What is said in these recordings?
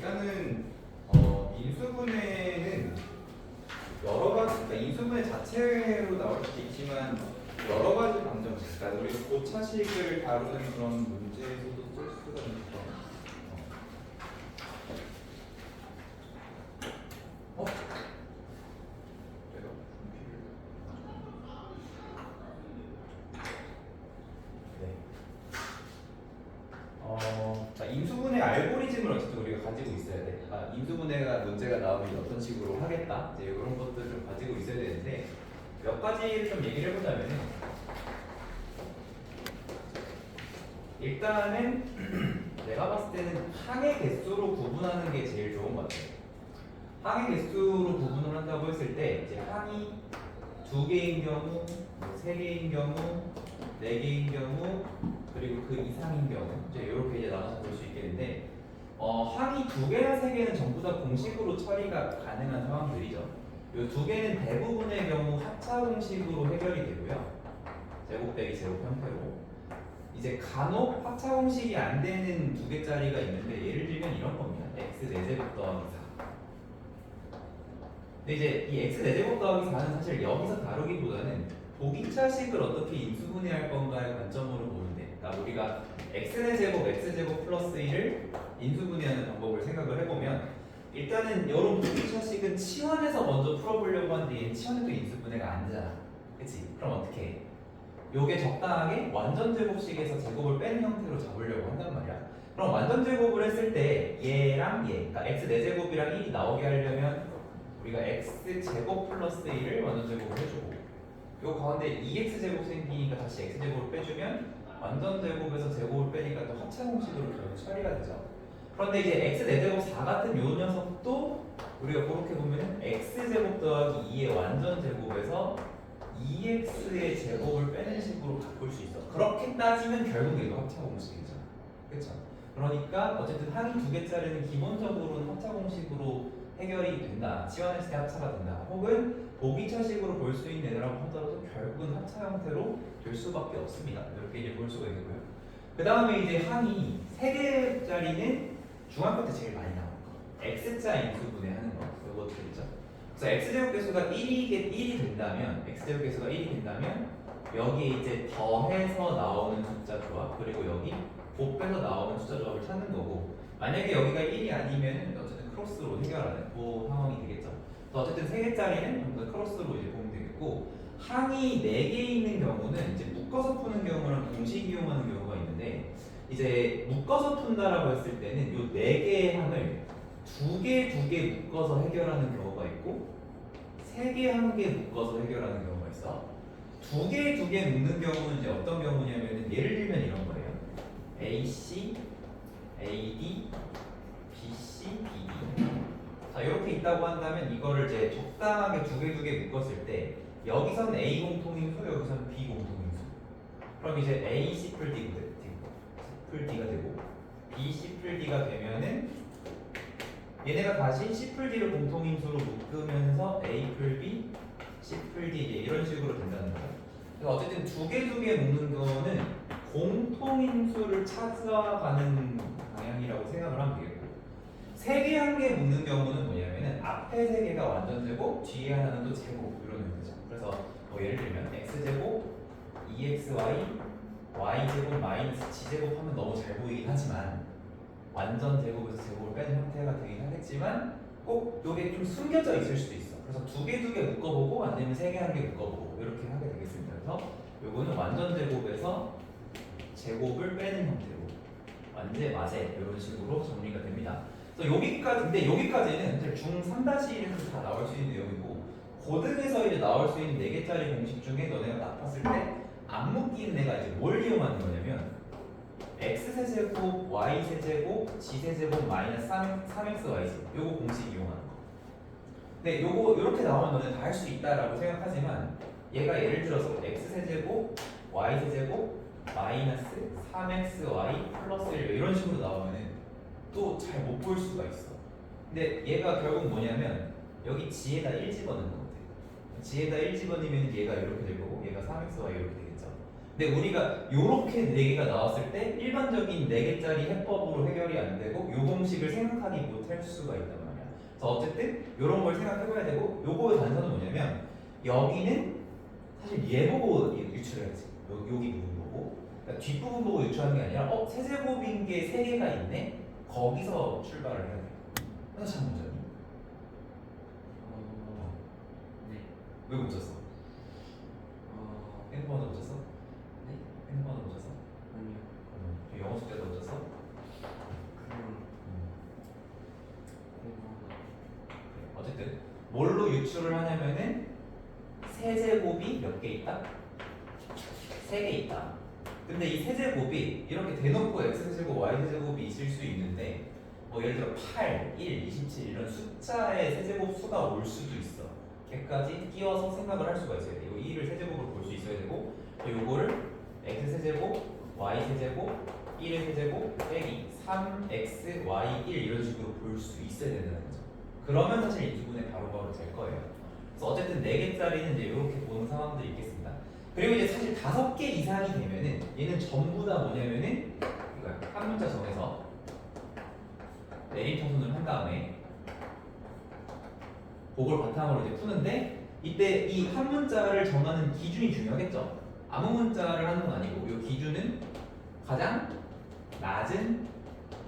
일단은 인수분해는 여러 가지, 그러니까 인수분해 자체로 나올 수도 있지만 여러 가지 방정식, 그러니까 우리가 고차식을 다루는 그런 문제에서도 쓸 수가 있죠. 제가 자, 인수분해 알고리즘을 어쨌든 우리가 가지고 있어야 돼. 인수분해가 문제가 나오면 어떤 식으로 하겠다. 이제 이런 것들을 가지고 있어야 되는데 몇 가지를 좀 얘기를 해보자면은 일단은 내가 봤을 때는 항의 개수로 구분하는 게 제일 좋은 것 같아요. 항의 개수로 구분을 한다고 했을 때 이제 항이 2개인 경우, 3개인 경우, 4개인 경우, 그리고 그 이상인 경우 이제 이렇게 이제 나눠서 볼 수 있겠는데 항이 2개나 3개는 전부 다 공식으로 처리가 가능한 상황들이죠. 이 2개는 대부분의 경우 합차 공식으로 해결이 되고요. 제곱 빼기 제곱 형태로. 이제 간혹 합차 공식이 안 되는 2개짜리가 있는데 예를 들면 이런 겁니다. x 4제곱 더하기 4. 근데 이제 이 x 4제곱 더하기 4는 사실 여기서 다루기보다는 보기차식을 어떻게 인수분해할 건가의 관점으로 보는데, 그러니까 우리가 x제곱 x제곱 플러스 1을 인수분해하는 방법을 생각을 해보면 일단은 이런 보기차식은 치환해서 먼저 풀어보려고 하는데 얘는 치환해도 인수분해가 안 되잖아. 그치? 그럼 어떻게 해? 요게 적당하게 완전 제곱식에서 제곱을 빼는 형태로 잡으려고 한단 말이야. 그럼 완전 제곱을 했을 때 얘랑 얘, 그러니까 x 4제곱이랑 1이 나오게 하려면 우리가 x 제곱 플러스 1을 완전 제곱을 해주고 요 가운데 2x 제곱 생기니까 다시 x 제곱을 빼주면 완전 제곱에서 제곱을 빼니까 또 합차 공식으로 결국 처리가 되죠. 그런데 이제 x 4제곱 4 같은 요 녀석도 우리가 그렇게 보면은 x 제곱 더하기 2의 완전 제곱에서 2x의 제곱을 빼는 식으로 바꿀 수 있어. 그렇게 따지면 결국 이거 합차 공식이잖아. 그렇죠? 그러니까 어쨌든 항이 2개짜리는 기본적으로는 합차 공식으로 해결이 된다. 치환했을 때 합차가 된다. 혹은 보기차식으로 볼 수 있는 애라고 하더라도 결국은 합차 형태로 될 수밖에 없습니다. 이렇게 이제 볼 수가 있고요. 그 다음에 이제 항이 3개짜리는 중학교 때 제일 많이 나오는 거. x자 인수분해 하는 거. 이것도 있죠. 그래서 x제곱계수가 1이 된다면 x제곱계수가 1이 된다면 여기 이제 더해서 나오는 숫자 조합 그리고 여기 곱해서 나오는 숫자 조합을 찾는 거고, 만약에 여기가 1이 아니면 어쨌든 크로스로 해결하는 그 상황이 되겠죠. 그래서 어쨌든 3개짜리는 크로스로 이제 보면 되겠고, 항이 4개 있는 경우는 이제 묶어서 푸는 경우랑 공식 이용하는 경우가 있는데, 이제 묶어서 푼다라고 했을 때는 이 4개의 항을 2개 묶어서 해결하는 경우가 있고 3개 1개 묶어서 해결하는 경우가 있어. 2개 묶는 경우는 이제 어떤 경우냐면 예를 들면 이런 거예요. AC, AD, BC, BD. 자, 이렇게 있다고 한다면 이거를 이제 적당하게 2개 묶었을 때 여기선 A 공통인수, 여기선 B 공통인수. 그럼 이제 A C 풀 D가 되고 B C 풀 D가 되면은 얘네가 다시 C 풀 D를 공통인수로 묶으면서 A 풀 B, C 풀 D 이런 식으로 된다는 거죠. 그래서 어쨌든 2개 묶는 거는 공통인수를 찾아가는 방향이라고 생각을 하면 되겠고, 3개 1개 묶는 경우는 뭐냐면은 앞에 3개가 완전 제곱, 뒤에 하나는 또 제곱 이런 의미죠. 그래서 뭐 예를 들면 x제곱, 2xy, y제곱 마이너스 g제곱 하면 너무 잘 보이긴 하지만 완전 제곱에서 제곱을 빼는 형태가 되긴 하겠지만 꼭 이게 좀 숨겨져 있을 수도 있어. 그래서 2개 묶어보고 안 되면 3개 1개 묶어보고 이렇게 하게 되겠습니다. 그래서 요거는 완전 제곱에서 제곱을 빼는 형태로 완제 마제 이런 식으로 정리가 됩니다. 그래서 여기까지, 근데 여기까지는 이제 중3-1에서 다 나올 수 있는 내용이고, 고등에서 이제 나올 수 있는 4개짜리 공식 중에 너네가 딱 봤을 때 안 묶이는 애가 이제 뭘 이용하는 거냐면 x세제곱, y세제곱, g세제곱 마이너스 3xy제곱 요거 공식 이용하는 거. 근데 요거 요렇게 나오면 너는 다 할 수 있다라고 생각하지만 얘가 예를 들어서 x세제곱, y세제곱 마이너스 3xy 플러스 1 이런 식으로 나오면은 또 잘 못 볼 수가 있어. 근데 얘가 결국 뭐냐면 여기 g에다 1 집어넣는 것 같아. g에다 1 집어넣으면 얘가 이렇게 될 거고 얘가 3xy 이렇게 되겠죠. 근데 우리가 요렇게 4개가 나왔을 때 일반적인 4개짜리 해법으로 해결이 안 되고 요 공식을 생각하기 못할 수가 있단 말이야. 그래서 어쨌든 요런 걸 생각해봐야 되고 요거의 단서는 뭐냐면 여기는 사실 얘 보고 유출을 했지. 여기 부분 보고. 그러니까 뒷부분 보고 유출하는 게 아니라 세제곱인 게 3개가 있네? 거기서 출발을 해야 돼. 그래서 참 문제니? 네. 왜 못 쳤어? 핸드폰도 못 쳤어? 네? 핸드폰도 못 쳤어? 아니요. 영어 숙제도 못 쳤어? 그럼 공부하다. 어쨌든 뭘로 유출을 하냐면은 세제곱이 몇 개 있다? 3개 있다. 근데 이 세제곱이 이렇게 대놓고 x세제곱, y세제곱이 있을 수 있는데 뭐 예를 들어 8, 1, 27 이런 숫자의 세제곱 수가 올 수도 있어. 걔까지 끼워서 생각을 할 수가 있어야 돼. 이 2를 세제곱으로 볼 수 있어야 되고 요거를 x세제곱, y세제곱, 1의 세제곱 빼기 3x, y, 1 이런 식으로 볼 수 있어야 된다는 거죠. 그러면 사실 이 부분에 바로바로 될 거예요. 그래서 어쨌든 4개짜리는 이제 이렇게 보는 상황들이 있겠습니다. 그리고 이제 사실 5개 이상이 되면은 얘는 전부 다 뭐냐면은 이거야. 한 문자 정해서 내림차순을 한 다음에 그걸 바탕으로 이제 푸는데 이때 이 한 문자를 정하는 기준이 중요하겠죠. 아무 문자를 하는 건 아니고 이 기준은 가장 낮은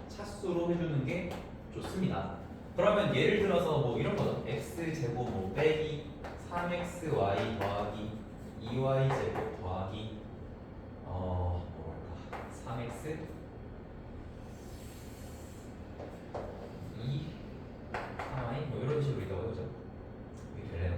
차수로 해주는 게 좋습니다. 그러면 예를 들어서 뭐 이런 거죠. x제곱 뭐 빼기 3xy 더하기 2y제곱 더하기 뭐랄까 3x 2 3y 뭐 이런 식으로 있다고 하죠. 이게 될래나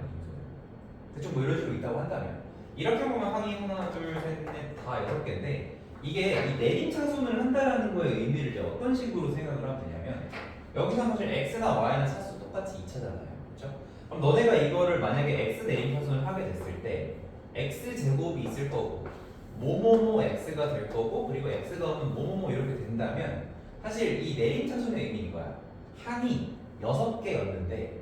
대충 뭐 이런 식으로 있다고 한다면 이렇게 보면 항이 하나 둘셋넷다 6개인데 이게 이 내림차순을 한다라는 거의 의미를 이제 어떤 식으로 생각을 하면 되냐면 여기서 사실 x나 y나 차수 똑같이 2차잖아요. 그렇죠? 그럼 너네가 이거를 만약에 x 내림차순을 하게 됐을 때 x 제곱이 있을 거고 뭐뭐뭐 x가 될 거고 그리고 x가 오면 뭐뭐뭐 이렇게 된다면 사실 이 내림차순의 의미인 거야. 항이 6개였는데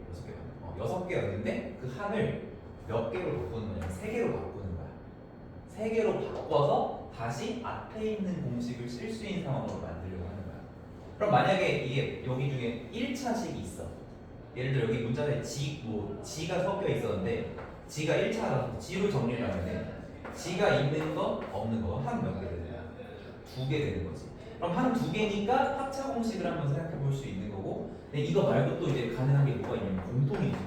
6개였는데 그 항을 몇 개로 바꾸는 거냐면 3개로 바꾸는 거야. 3개로 바꿔서 다시 앞에 있는 공식을 쓸 수 있는 상황으로 만들려고 하는 거야. 그럼 만약에 이게 여기 중에 1차식이 있어. 예를 들어 여기 문자에 지가 섞여 있었는데 지가 1차라서 지로 정리를 하면 지가 있는 거 없는 거 한 몇 개 되는 거야? 2개 되는 거지. 그럼 한 2개니까 합차 공식을 한번 생각해 볼 수 있는 거고 근데 이거 말고 또 이제 가능한 게 뭐가 있냐면 공통인수.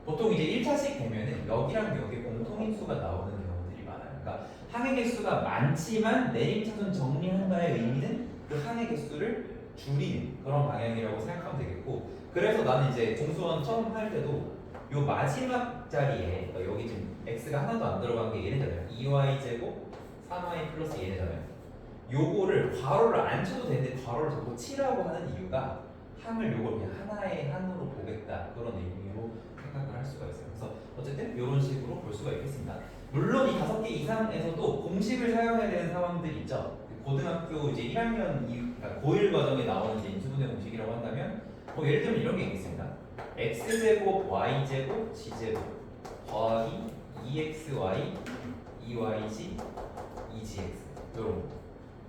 보통 이제 1차식 되면은 여기랑 여기 공통인수가 나오는 경우들이 많아요. 그러니까 항의 개수가 많지만 내림차순 정리한다의 의미는 그 항의 개수를 줄이는 그런 방향이라고 생각하면 되겠고 그래서 나는 이제 공수원 처음 할 때도 요 마지막 자리에 그러니까 여기 지금 x가 하나도 안 들어간 게 얘네잖아요. 2y 제곱 3y 플러스 얘네잖아요. 요거를 괄호를 안 쳐도 되는데 괄호를 자꾸 치라고 하는 이유가 항을 요걸 그냥 하나의 항으로 보겠다 그런 의미로 생각을 할 수가 있어요. 그래서 어쨌든 이런 식으로 볼 수가 있겠습니다. 물론 이 5개 이상에서도 공식을 사용해야 되는 상황들이 있죠. 고등학교 이제 1학년 그러니까 고1 과정에 나오는 이제 인수분해 공식이라고 한다면 뭐 예를 들면 이런 게 있겠습니다. x제곱 y제곱 g제곱 더하기 2xy 2yg 2gx 요런 거.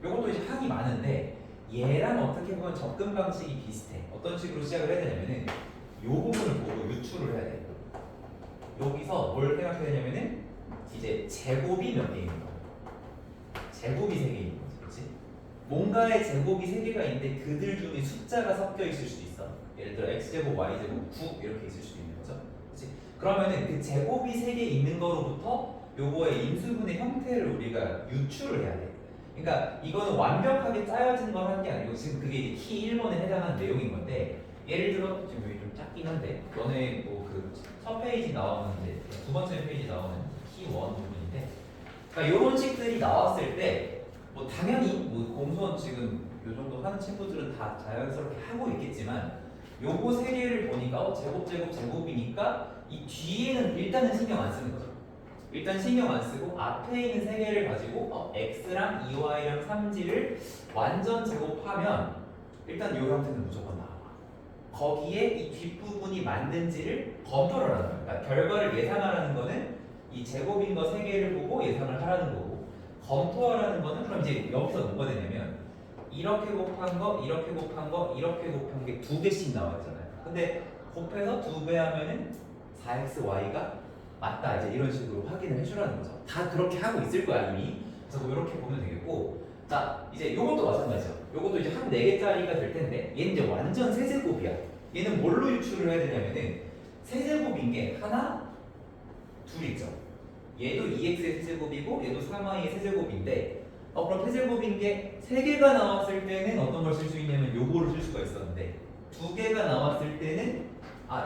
요것도 이제 항이 많은데 얘랑 어떻게 보면 접근 방식이 비슷해. 어떤 식으로 시작을 해야 되냐면은 요 부분을 보고 유출을 해야 돼. 여기서 뭘 생각해야 되냐면은 이제 제곱이 몇 개 있는 거야. 제곱이 3개 있는 거지. 그렇지? 뭔가의 제곱이 3개가 있는데 그들 중에 숫자가 섞여 있을 수도 있어. 예를 들어 x제곱, y제곱, 9 이렇게 있을 수도 있는 거죠. 그렇지? 그러면은 그 제곱이 3개 있는 거로부터 요거의 인수분의 형태를 우리가 유출을 해야 돼. 그러니까 이거는 완벽하게 짜여진 걸 하는 게 아니고 지금 그게 이제 키 1번에 해당하는 내용인 건데 예를 들어 지금 여기 좀 작긴 한데 너네 뭐 그 첫 페이지 나오는 이제 두 번째 페이지 나오는 키 1 부분인데 그러니까 이런 식들이 나왔을 때 뭐 당연히 뭐 공수원 지금 요 정도 하는 친구들은 다 자연스럽게 하고 있겠지만 요거 세 개를 보니까 제곱 제곱 제곱이니까 이 뒤에는 일단은 신경 안 쓰는 거죠. 일단 신경 안 쓰고 앞에 있는 세 개를 가지고 x랑 2y랑 3g를 완전 제곱하면 일단 이 형태는 무조건 나와. 거기에 이 뒷부분이 맞는지를 검토를 하는 거예요. 그러니까 결과를 예상하라는 거는 이 제곱인 거 3개를 보고 예상을 하라는 거고, 검토하라는 거는 그럼 이제 여기서 뭐가 되냐면 이렇게 곱한 거, 이렇게 곱한 거, 이렇게 곱한 게 2개씩 나와 있잖아요. 근데 곱해서 2배 하면은 4xy가 맞다, 이제 이런 식으로 확인을 해주라는 거죠. 다 그렇게 하고 있을 거야 이미. 그래서 뭐 이렇게 보면 되겠고, 자 이제 요것도 마찬가지죠. 요것도 이제 한 4개짜리가 될 텐데 얘는 이제 완전 세제곱이야. 얘는 뭘로 유출을 해야 되냐면은 세제곱인 게 하나, 둘 있죠. 얘도 2x의 세제곱이고 얘도 3y의 세제곱인데 그럼 세제곱인 게 3개가 나왔을 때는 어떤 걸 쓸 수 있냐면 요거를 쓸 수가 있었는데 2개가 나왔을 때는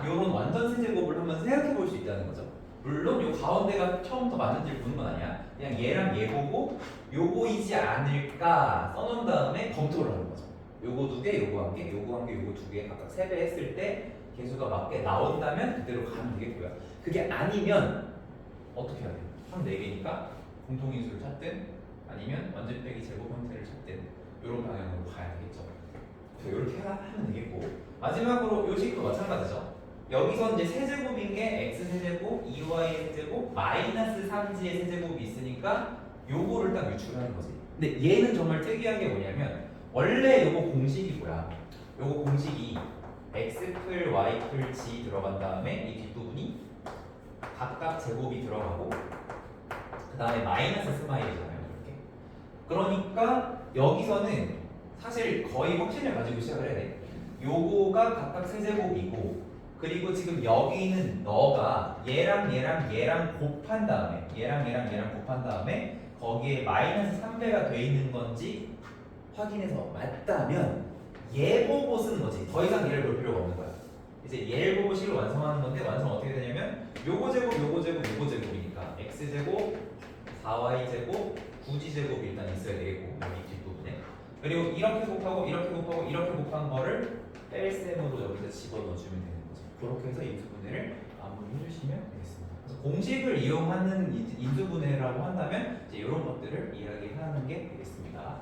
요런 완전 세제곱을 한번 생각해 볼 수 있다는 거죠. 물론 요 가운데가 처음부터 맞는지를 보는 건 아니야. 그냥 얘랑 얘 보고 요거이지 않을까 써놓은 다음에 검토를 하는 거죠. 요거 2개, 요거 1개, 요거 1개, 요거 2개 각각 3배 했을 때 개수가 맞게 나온다면 그대로 가면 되겠고요. 그게 아니면 어떻게 해야 돼요? 한 4개니까 공통인수를 찾든 아니면 완전 빼기 제곱 형태를 찾든 이런 방향으로 가야 되겠죠. 그래서 이렇게 하면 되겠고, 마지막으로 요 식도 마찬가지죠. 여기서 이제 세제곱인 게 x 세제곱, 2y 세제곱, 마이너스 3g의 세제곱이 있으니까 요거를 딱 유출하는 거지. 근데 얘는 정말 특이한 게 뭐냐면 원래 요거 공식이 뭐야? 요거 공식이 x 풀 y 풀 g 들어간 다음에 이 뒷부분이 각각 제곱이 들어가고 그 다음에 마이너스 스마일이잖아요. 이렇게. 그러니까 여기서는 사실 거의 확신을 가지고 시작을 해야 돼. 요거가 각각 세제곱이고, 그리고 지금 여기는 너가 얘랑 얘랑 얘랑 곱한 다음에 얘랑 얘랑 얘랑 곱한 다음에 거기에 마이너스 3배가 돼 있는 건지 확인해서 맞다면 얘 보고 쓰는 거지. 더 이상 얘를 볼 필요가 없는 거야. 이제 얘를 보고 식을 완성하는 건데 완성 어떻게 되냐면 요거 제곱 요거 제곱 요거 제곱이니까 x제곱 4y제곱 9g제곱이 일단 있어야 되겠고 여기 뒷부분에, 그리고 이렇게 곱하고 이렇게 곱하고 이렇게 곱한 거를 뺄셈으로 여기다 집어넣어주면 되는 거죠. 그렇게 해서 인수분해를 마무리해 주시면 되겠습니다. 그래서 공식을 이용하는 인수분해라고 한다면 이제 이런 것들을 이야기하는 게 되겠습니다.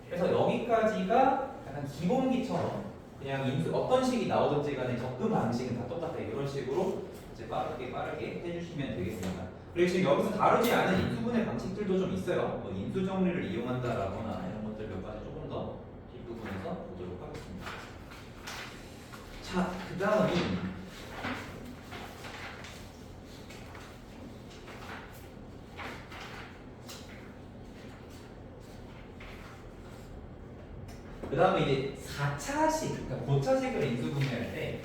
그래서 여기까지가 약간 기본기처럼 그냥 어떤 식이 나오든지 간에 접근 방식은 다 똑같아. 이런 식으로 이제 빠르게 해주시면 되겠습니다. 그리고 지금 여기서 다루지 않은 인수분해 방식들도 좀 있어요. 뭐 인수 정리를 이용한다라거나 이런 것들 몇 가지 조금 더 뒷부분에서 보도록 하겠습니다. 자, 그 다음이 이제 4차식, 그러니까 고차식을 인수분해할 때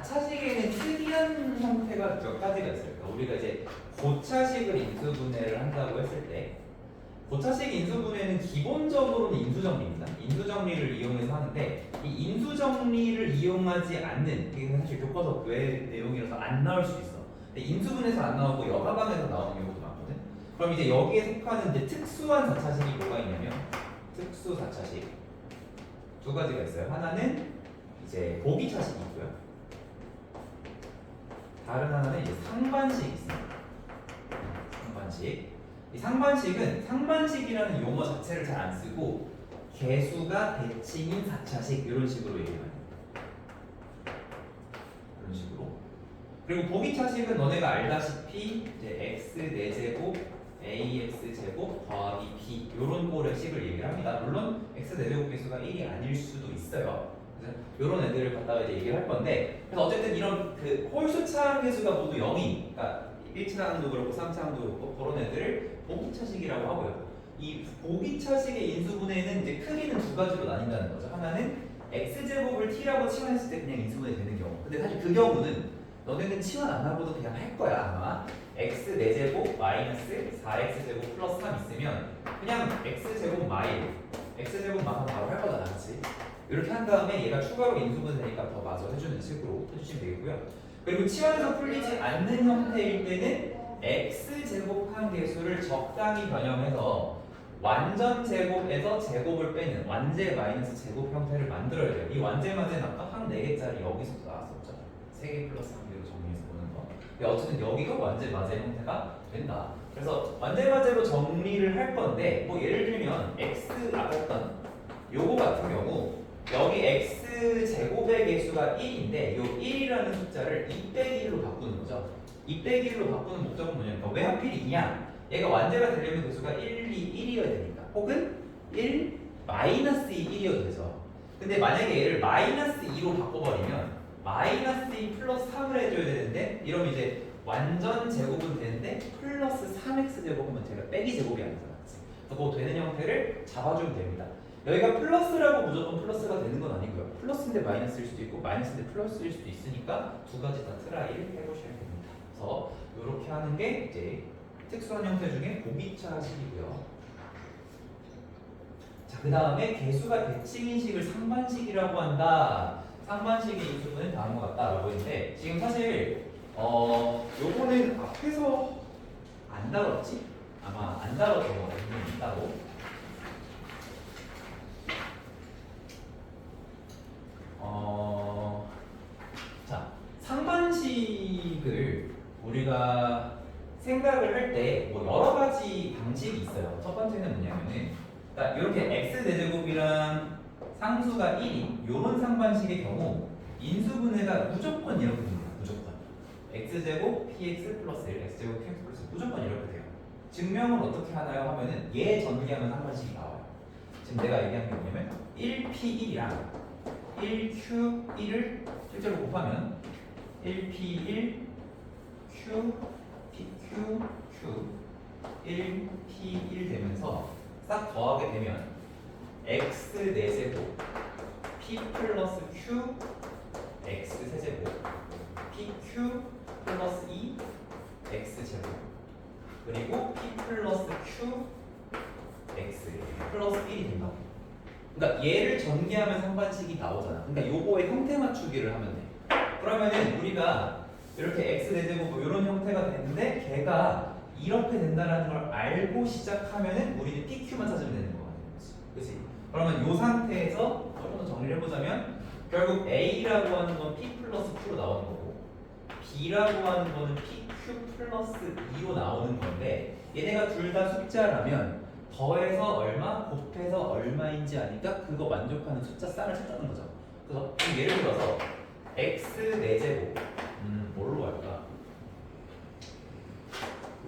차식에는 특이한 형태가 몇 가지가 있어요. 그러니까 우리가 이제 고차식을 인수분해를 한다고 했을 때 고차식 인수분해는 기본적으로는 인수정리입니다. 인수정리를 이용해서 하는데 이 인수정리를 이용하지 않는, 이게 사실 교과서 외 내용이라서 안 나올 수도 있어. 근데 인수분해에서 안 나오고 여가방에서 나오는 경우도 많거든. 그럼 이제 여기에 속하는 이제 특수한 4차식이 뭐가 있냐면 특수 4차식 두 가지가 있어요. 하나는 이제 보기차식이 있고요. 다른 하나는 이제 상반식이 있습니다. 상반식. 이 상반식이라는 용어 자체를 잘 안 쓰고 개수가 대칭인 4차식 이런 식으로 얘기해요. 이런 식으로. 그리고 보기차식은 너네가 알다시피 이제 x 4제곱 ax 제곱 더하기 b 이런 꼴의 식을 얘기를 합니다. 물론 x 4제곱 개수가 1이 아닐 수도 있어요. 이런 애들을 갖다가 이제 얘기를 할 건데, 그래서 어쨌든 이런 그 홀수차항 개수가 모두 0이, 그러니까 1차항도 그렇고 3차항도 그렇고 그런 애들을 보기차식이라고 하고요. 이 보기차식의 인수분해는 이제 크게는 두 가지로 나뉜다는 거죠. 하나는 x제곱을 t라고 치환했을 때 그냥 인수분해 되는 경우. 근데 사실 그 경우는 너네는 치환 안 하고도 그냥 할 거야 아마. x 4제곱 마이너스 4x제곱 플러스 3 있으면 그냥 x제곱 마일 x제곱 마서 바로 할 거다 나같이. 이렇게 한 다음에 얘가 추가로 인수분해 되니까 더 마저 해주는 식으로 해주시면 되겠고요. 그리고 치환해서 풀리지 않는 형태일 때는 x제곱한 개수를 적당히 변형해서 완전 제곱에서 제곱을 빼는 완제 마이너스 제곱 형태를 만들어야 돼요. 이 완제 마제는 아까 한 4개짜리 여기서 나왔었죠. 3개 플러스 1개로 정리해서 보는 거. 근데 어쨌든 여기가 완제 마제 형태가 된다. 그래서 완제 마제로 정리를 할 건데 뭐 예를 들면 x 아까 했던 요거 같은 경우 여기 x 제곱의 개수가 1인데 요 1이라는 숫자를 2 빼기 1로 바꾸는 거죠. 2 빼기 1로 바꾸는 목적은 뭐냐면 왜 하필 2냐? 얘가 완제가 되려면 개수가 1, 2, 1이어야 되니까 혹은 1, 마이너스 2, 1이어도 되죠. 근데 만약에 얘를 마이너스 2로 바꿔버리면 마이너스 2 플러스 3을 해줘야 되는데 이러면 이제 완전 제곱은 되는데 플러스 3x 제곱은 제가 빼기 제곱이 아니잖아. 그래서 그 되는 형태를 잡아주면 됩니다. 여기가 플러스라고 무조건 플러스가 되는 건 아니고요. 플러스인데 마이너스일 수도 있고 마이너스인데 플러스일 수도 있으니까 두 가지 다 트라이를 해보셔야 됩니다. 그래서 이렇게 하는 게 이제 특수한 형태 중에 보기차식이고요. 자, 그 다음에 개수가 대칭인식을 상반식이라고 한다. 상반식의 인수분은 다음과 같다라고 했는데 지금 사실 요거는 앞에서 안 다뤘지? 아마 안 다뤘던 거 같아요. 따로. 자, 상반식을 우리가 생각을 할 때 뭐 여러 가지 방식이 있어요. 첫 번째는 뭐냐면은 그러니까 이렇게 x 대제곱이랑 상수가 1인 이런 상반식의 경우 인수분해가 무조건 이렇게 됩니다. 무조건 x제곱 px 플러스 1 x제곱 px 플러스 1 무조건 이렇게 돼요. 증명을 어떻게 하나요? 하면은 얘 전개하면 상반식이 나와요. 지금 내가 얘기한 게 뭐냐면 1p1이랑 1q1을 실제로 곱하면 1p1 q pq q 1p1 되면서 싹 더하게 되면 x 4제곱 p 플러스 q x 세제곱 pq 플러스 2 x 제곱 그리고 p 플러스 q x 플러스 1이 된다. 그러니까 얘를 전개하면 상반식이 나오잖아. 그러니까 요거의 형태 맞추기를 하면 돼. 그러면은 우리가 이렇게 x 4제곱 뭐 이런 형태가 되는데 걔가 이렇게 된다는 걸 알고 시작하면은 우리는 PQ만 찾으면 되는 거 같아요. 그렇지? 그러면 이 상태에서 조금 더 정리를 해보자면 결국 A라고 하는 건 P 플러스 Q로 나오는 거고 B라고 하는 거는 PQ 플러스 2로 나오는 건데 얘네가 둘 다 숫자라면 더해서 얼마, 곱해서 얼마인지 아니까 그거 만족하는 숫자 쌍을 찾자는 거죠. 그래서 예를 들어서 x 4제곱 뭘로 할까?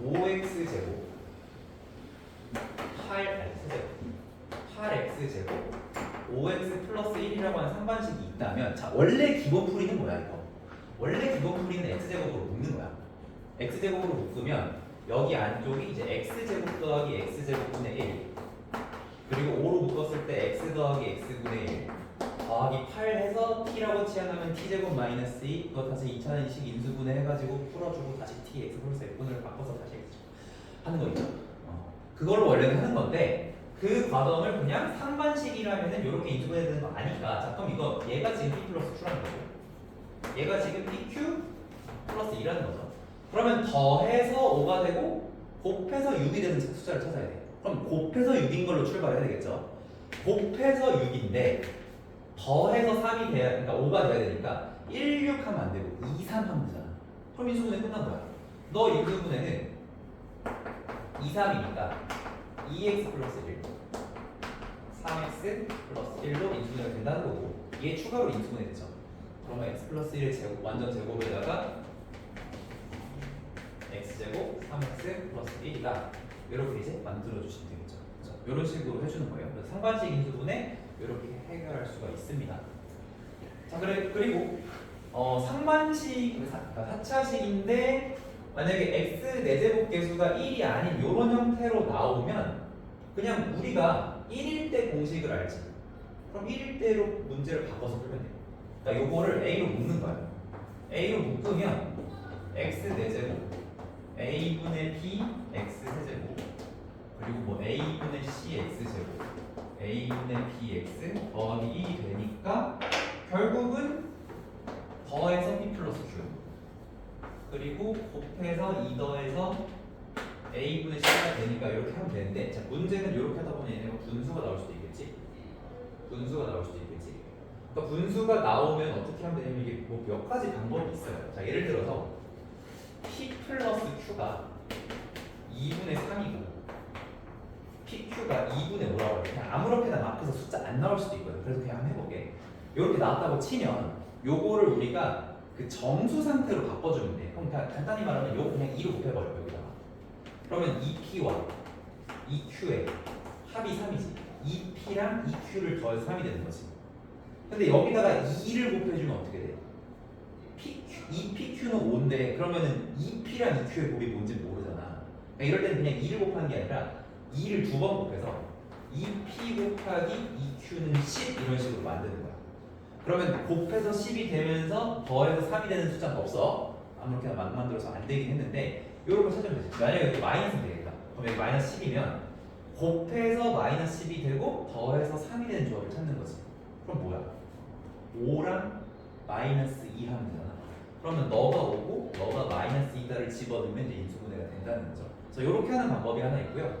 5x 제곱 8x 제곱 5x 플러스 1이라고 하는 상반식이 있다면 자 원래 기본 풀이는 뭐야 이거? 원래 기본 풀이는 x제곱으로 묶는 거야. x제곱으로 묶으면 여기 안쪽이 이제 x제곱 더하기 x제곱분의 1 그리고 5로 묶었을 때 x 더하기 x분의 1 더하기 8 해서 t라고 치환하면 t제곱 마이너스 2 그거 다시 2차원식 인수분해 해가지고 풀어주고 다시 t x 플러스 x분을 바꿔서 다시 x 하는 거 있죠. 그걸로 원래는 하는 건데 그 과정을 그냥 상반식이라면은 이렇게 인수분해 되는 거 아니까 자 그럼 이거 얘가 지금 p 플러스 q라는 거고 얘가 지금 pq 플러스 2라는 거죠. 그러면 더해서 5가 되고 곱해서 6이 되는 숫자를 찾아야 돼. 그럼 곱해서 6인 걸로 출발해야 되겠죠. 곱해서 6인데 더해서 3이 돼야 그러니까 5가 돼야 되니까 1, 6 하면 안 되고 2, 3 하면 되잖아. 그럼 인수분해 끝난 거야. 너 인수분해는 2, 3이니까 2x 플러스 1 3x 플러스 1로 인수분해가 된다는 거고 얘 추가로 인수분해 되죠. 그러면 x 플러스 1의 제곱, 완전 제곱에다가 x제곱 3x 플러스 1이다. 이렇게 이제 만들어주시면 되겠죠. 그렇죠? 이런 식으로 해주는 거예요. 그래서 상반식 인수분해 이렇게 해결할 수가 있습니다. 자, 그리고 상반식, 그러니까 4차식인데 만약에 x 4제곱 개수가 1이 아닌 이런 형태로 나오면 그냥 우리가 1일 때 공식을 알지. 그럼 1일 때로 문제를 바꿔서 풀면 돼요. 그러니까 요거를 a로 묶는 거예요. a로 묶으면 x 4제곱 a분의 b x 세제곱 그리고 뭐 a분의 c x 제곱 a분의 b x 더하기 1이 되니까 결국은 더해서 p 플러스 q 그리고 곱해서 2 더해서 a분의 c가 되니까 이렇게 하면 되는데 자 문제는 이렇게 하다 보면 얘네가 분수가 나올 수도 있겠지. 분수가 나올 수도 있겠지. 그러니까 분수가 나오면 어떻게 하면 되냐면 이게 뭐 몇 가지 방법이 있어요. 자 예를 들어서 p 플러스 q가 2분의 3이고 PQ가 2분의 5라고 하면 그냥 아무렇게나 마크에서 숫자 안 나올 수도 있거든. 그래서 그냥 한번 해볼게. 이렇게 나왔다고 치면 요거를 우리가 그 정수 상태로 바꿔주면 돼. 그럼 그냥 간단히 말하면 요거 그냥 2로 곱해버려 여기다가. 그러면 2P와 2Q의 합이 3이지. 2P랑 2Q를 더해서 3이 되는 거지. 근데 여기다가 2를 곱해주면 어떻게 돼? PQ, 2PQ는 5인데 그러면은 2P랑 2Q의 곱이 뭔지 모르잖아. 그러니까 이럴 때는 그냥 2를 곱하는 게 아니라 2를 두 번 곱해서 2P 곱하기 2Q는 10 이런 식으로 만드는 거야. 그러면 곱해서 10이 되면서 더해서 3이 되는 숫자는 없어. 아무렇게나 막 만들어서 안 되긴 했는데 이런 걸 찾으면 되지. 만약에 여기 마이너스는 되겠다. 그럼 여기 마이너스 10이면 곱해서 마이너스 10이 되고 더해서 3이 되는 조합을 찾는 거지. 그럼 뭐야? 5랑 마이너스 2 하면 되잖아. 그러면 너가 5고 너가 마이너스 2다를 집어넣으면 이제 인수분해가 된다는 거죠. 그래서 이렇게 하는 방법이 하나 있고요.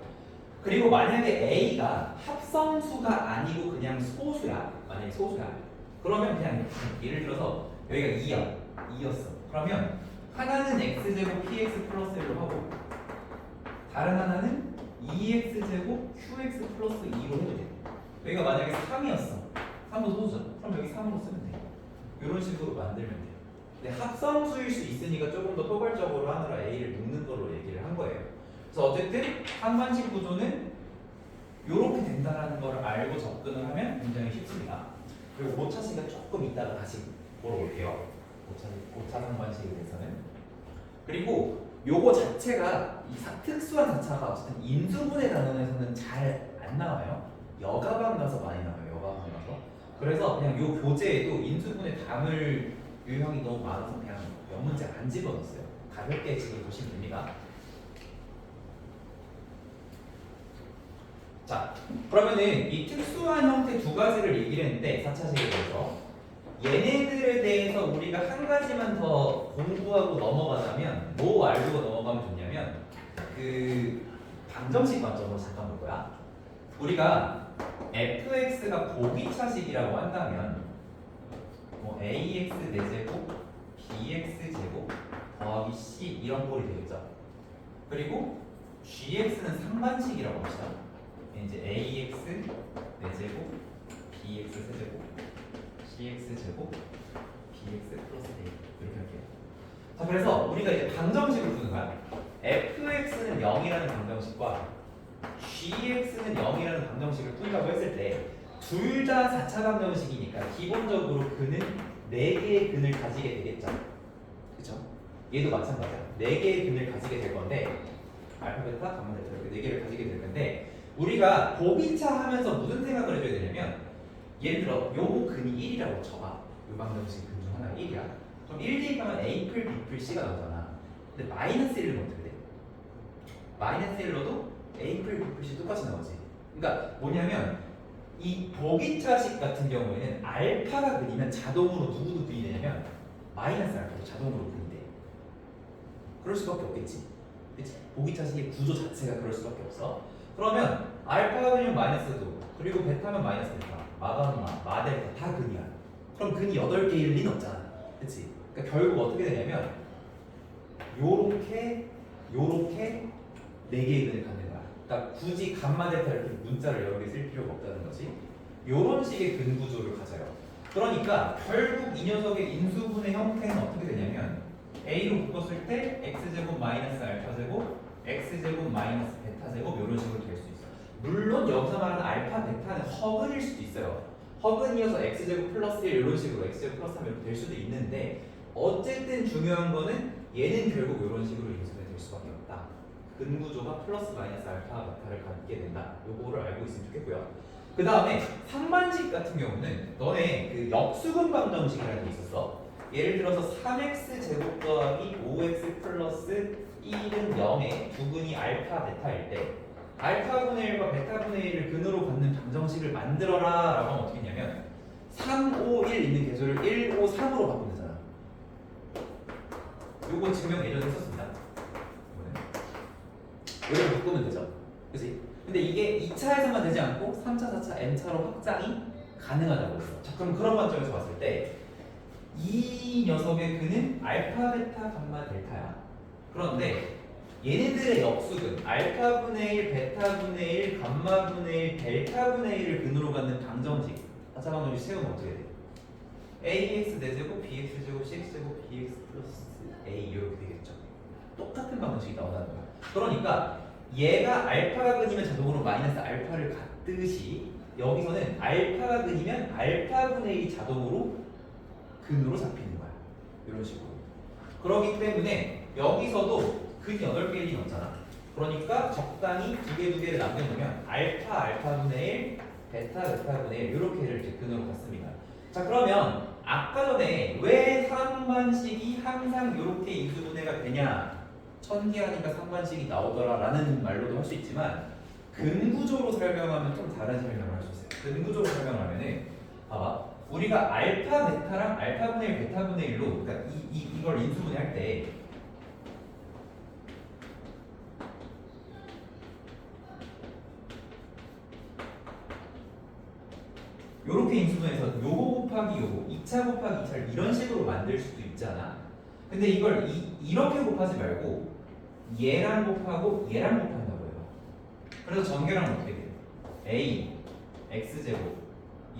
그리고 만약에 A가 합성수가 아니고 그냥 소수야. 만약에 소수야. 그러면 그냥 예를 들어서 여기가 2였어. 그러면 하나는 x제곱 px 플러스 1로 하고 다른 하나는 2x제곱 qx 플러스 2로 해도 돼. 여기가 만약에 3이었어. 3도 소수죠. 그럼 여기 3으로 쓰면 돼. 이런 식으로 만들면 돼. 근데 합성수일 수 있으니까 조금 더 포괄적으로 하느라 A를 묶는 걸로 얘기를 한 거예요. 그래서 어쨌든 상반식 구조는 이렇게 된다는 걸 알고 접근을 하면 굉장히 쉽습니다. 그리고 모차식은 조금 이따가 다시 보러 올게요. 모차 상반식에 대해서는. 그리고 요거 자체가 특수한 자차가 어쨌든 인수분해 단원에서는 잘 안 나와요. 여가방 가서 많이 나와요. 여가방 가서. 그래서 그냥 요 교재에도 인수분해 담을 유형이 너무 많아서 그냥 몇 문제 안 집어넣었어요. 가볍게 지금 보시면 됩니다. 자, 그러면은 이 특수한 형태 두 가지를 얘기를 했는데 4차식에 대해서 얘네들에 대해서 우리가 한 가지만 더 공부하고 넘어가자면 뭐 알고 넘어가면 좋냐면 그 방정식 관점으로 잠깐 볼 거야. 우리가 fx가 보기차식이라고 한다면 뭐 ax 4제곱 bx 제곱 더하기 c 이런 꼴이 되겠죠. 그리고 gx는 상반식이라고 합시다. 이제 ax 4제곱 bx 세제곱 cx 제곱 bx 플러스 a 이렇게 할게요. 자, 그래서 우리가 이제 방정식을 푸는 거야. fx는 0이라는 방정식과 gx는 0이라는 방정식을 푼다고 했을 때 둘 다 4차 방정식이니까 기본적으로 근은 4개의 근을 가지게 되겠죠. 그쵸? 얘도 마찬가지야. 4개의 근을 가지게 될 건데 알파, 베타, 감마, 델타 이렇게 4개를 가지게 될 건데 우리가 보기차 하면서 무슨 생각을 해줘야 되냐면 예를 들어 요거 근이 1이라고 쳐봐. 요 방정식 근 중 하나가 1이야. 그럼 1 대입하면 A풀 B풀 C가 나오잖아. 근데 마이너스 1은 어떻게 돼? 마이너스 1로도 A풀 B풀 C 똑같이 나오지. 그러니까 뭐냐면 이 보기차식 같은 경우에는 알파가 근이면 자동으로 누구도 근이 되냐면 마이너스 알파도 자동으로 근이 돼. 그럴 수밖에 없겠지. 그치? 보기차식의 구조 자체가 그럴 수밖에 없어. 그러면 알파가 근이면 마이너스도 그리고 베타면 마이너스 베타 마가마, 마델타 다 근이야. 그럼 근이 8개일 리는 없잖아. 그치? 그러니까 결국 어떻게 되냐면 요렇게 4개의 근을 갖는 거야. 그러니까 굳이 감마 델타 이렇게 문자를 여러 개 쓸 필요가 없다는 거지. 요런 식의 근 구조를 가져요. 그러니까 결국 이 녀석의 인수분해 형태는 어떻게 되냐면 A로 묶었을 때 x제곱 마이너스 알파제곱 x제곱 마이너스 베타제곱 이런 식으로 될 수 있어. 물론 여기서 말하는 알파, 베타는 허근일 수도 있어요. 허근이어서 x제곱 플러스 1 이런 식으로 x제곱 플러스 3 이렇게 될 수도 있는데 어쨌든 중요한 거는 얘는 결국 이런 식으로 인수분해 될 수밖에 없다. 근구조가 플러스 마이너스 알파, 베타를 갖게 된다. 요거를 알고 있으면 좋겠고요. 그 다음에 상반식 같은 경우는 너네 그 역수근 방정식이라는 게 있었어. 예를 들어서 3x 제곱 더하기 5x 플러스 1은 0에 두 근이 알파, 베타일 때 알파분의 1과 베타분의 1을 근으로 갖는 방정식을 만들어라 라고 하면 어떻게 했냐면 3, 5, 1 있는 계수를 1, 5, 3으로 바꾸면 되잖아. 요거 증명 예전에 했었습니다. 이렇게 바꾸면 되죠. 그치? 근데 이게 2차에서만 되지 않고 3차, 4차, n차로 확장이 가능하다고 했어. 자, 그럼 그런 관점에서 봤을 때 이 녀석의 근은 알파, 베타, 감마, 델타야. 그런데 얘네들의 역수근 알파분의 1, 베타분의 1, 감마분의 1, 델타분의 1을 근으로 갖는 방정식 하차방정식 세우면 어떻게 돼? ax 4제곱, bx 제곱, cx제곱, bx 플러스 a 이렇게 되겠죠. 똑같은 방정식이 나온다는 거야. 그러니까 얘가 알파가 근이면 자동으로 마이너스 알파를 갖듯이 여기서는 알파가 근이면 알파분의 1이 자동으로 근으로 잡히는 거야. 이런 식으로. 그렇기 때문에 여기서도 근 8개를 넣었잖아. 그러니까 적당히 두 개를 남겨놓으면 알파분의 1, 베타분의 1 이렇게를 이제 근으로 갖습니다. 자 그러면 아까 전에 왜 상반식이 항상 이렇게 인수분해가 되냐? 천기하니까 상반식이 나오더라 라는 말로도 할 수 있지만 근구조로 설명하면 좀 다른 설명을 할 수 있어요. 근구조로 설명하면은 봐봐. 우리가 알파 베타랑 알파분의 1, 베타분의 1로 그러니까 이걸 인수분해할 때 요렇게 인수분해서 요거 곱하기 요거 2차 곱하기 2차를 이런 식으로 만들 수도 있잖아. 근데 이걸 이렇게 곱하지 말고 얘랑 곱하고 얘랑 곱한다고 해요. 그래서 전개랑 어떻게 돼요? a x제곱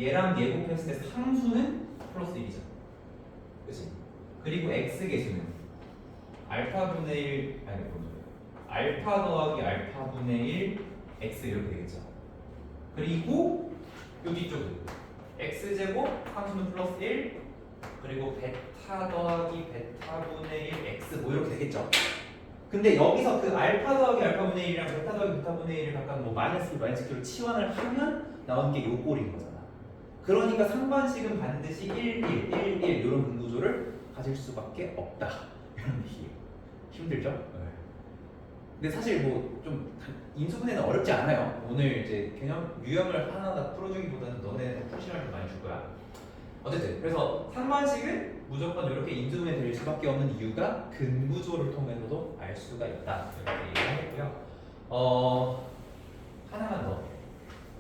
얘랑 얘 곱했을 때 상수는 플러스 1이죠. 그치? 그리고 x 계수는 알파분의 1 아니 알파 더하기 알파분의 1 x 이렇게 되겠죠. 그리고 여기 쪽은 x제곱 상수는 플러스 1 그리고 베타 더하기 베타분의 1 x 뭐 이렇게 되겠죠. 근데 여기서 그 알파 더하기 알파분의 1이랑 베타 더하기 베타분의 1을 각각 뭐 마이너스 1, 마이너스 2로 치환을 하면 나오는 게 요 꼴인 거잖아. 그러니까 상반식은 반드시 1, 1, 1, 1 이런 분구조를 가질 수밖에 없다. 이런 얘기예요. 힘들죠? 네. 근데 사실 뭐 좀 인수분해는 어렵지 않아요. 오늘 이제 개념 유형을 하나하나 풀어주기보다는 너네 풀 시간을 좀 많이 줄 거야. 어쨌든 그래서 상반식은 무조건 이렇게 인수분해 될 수밖에 없는 이유가 근구조를 통해서도 알 수가 있다. 이렇게 얘기하겠고요. 하나만 더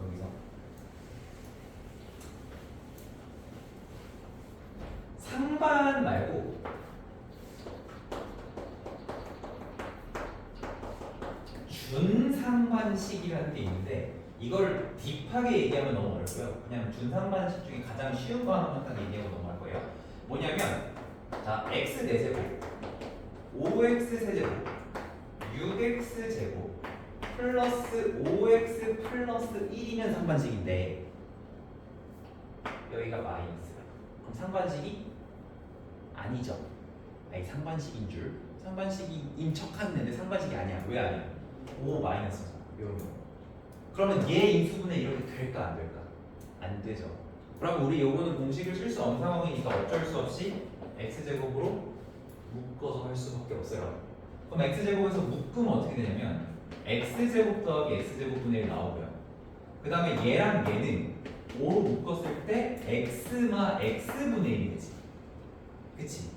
여기서 상반 말고 준상반식이라는 게 있는데 이걸 딥하게 얘기하면 너무 어렵고요. 그냥 준상반식 중에 가장 쉬운 거 하나만 딱 얘기하고 넘어갈 거예요. 뭐냐면 자 x 4제곱 5x 세제곱 6x 제곱 플러스 5x 플러스 1이면 상반식인데 여기가 마이너스야. 그럼 상반식이 아니죠. 아니 상반식인 줄 상반식인 척하는데 상반식이 아니야. 왜 아니야? 5 마이너스잖아. 이런 거. 그러면 얘 인수분해 이렇게 될까 안 될까? 안 되죠. 그럼 우리 요거는 공식을 쓸 수 없는 상황이니까 어쩔 수 없이 x제곱으로 묶어서 할 수밖에 없어요. 그럼 x제곱에서 묶으면 어떻게 되냐면 x제곱 더하기 x제곱분의 1 나오고요. 그 다음에 얘랑 얘는 5로 묶었을 때 x마 x분의 1이 되지. 그치?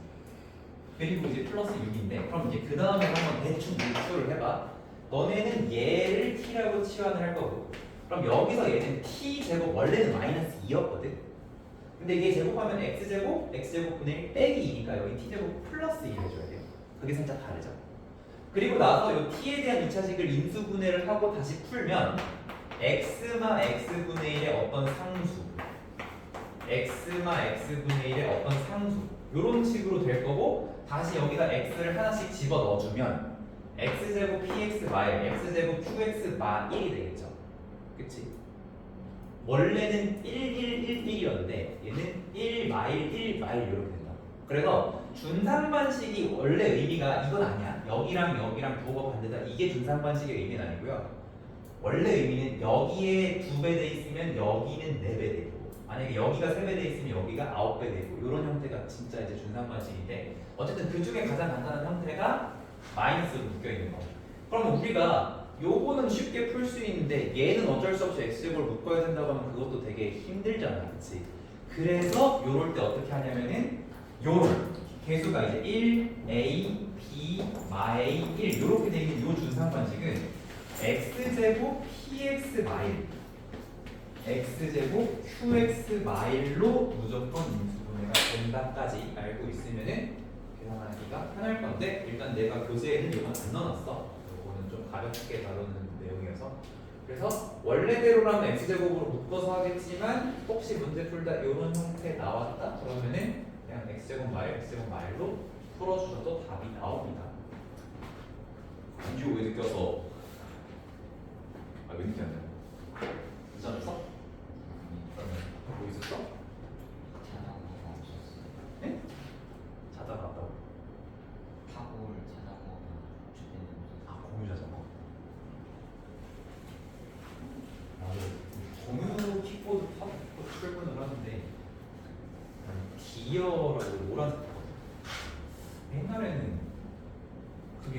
그리고 이제 플러스 6인데 그럼 이제 그 다음에 한번 대충 물출을 해봐. 너네는 얘를 t라고 치환을 할 거고 그럼 여기서 얘는 t제곱 원래는 마이너스 2였거든. 근데 얘 제곱하면 x제곱 x제곱분의 1 빼기 2니까 여기 t제곱 플러스 1 해줘야 돼요. 그게 살짝 다르죠. 그리고 나서 이 t에 대한 2차식을 인수분해를 하고 다시 풀면 x마 x분의 1의 어떤 상수 x마 x분의 1의 어떤 상수 요런 식으로 될 거고 다시 여기다 x를 하나씩 집어 넣어주면 x제곱 px 마일 x제곱 qx 마 1이 되겠죠. 그치? 원래는 1, 1, 1, 1이었는데 얘는 1 마일 1 마일 이렇게 된다. 그래서 준상반식이 원래 의미가 이건 아니야. 여기랑 부호가 반대다. 이게 준상반식의 의미는 아니고요. 원래 의미는 여기에 2배 돼 있으면 여기는 4배 되고 만약에 여기가 3배 돼 있으면 여기가 9배 되고 이런 형태가 진짜 이제 준상반식인데 어쨌든 그 중에 가장 간단한 형태가 마이너스로 묶여 있는 거. 그러면 우리가 요거는 쉽게 풀 수 있는데 얘는 어쩔 수 없이 x제곱을 묶어야 된다고 하면 그것도 되게 힘들잖아. 그치? 그래서 요럴 때 어떻게 하냐면은 요럴 개수가 이제 1, a, b, 마a, 1 요렇게 돼 있는 요 준상반식은 x제곱 px 마일 x제곱 qx 마일로 무조건 인수분해가 된다까지 알고 있으면은 계산하기가 편할 건데 일단 내가 교재에는 이건 안 넣어놨어. 가볍게 다루는 내용이어서 그래서 원래대로라면 x제곱으로 묶어서 하겠지만 혹시 문제 풀다 이런 형태 나왔다 그러면은 그냥 x제곱 말로 풀어주셔도 답이 나옵니다. 이거 왜 느껴서 왜 느꼈냐? 부산에서? 뭐 있었어? 자전거가 없었어요. 네? 자다가 왔다고? 타고 올 자전거가 주변에 없었어요. 아 공유 자전거. 공유 킥보드 타고 출근을 하는데 디어라고 노란색 거든. 옛날에는 그게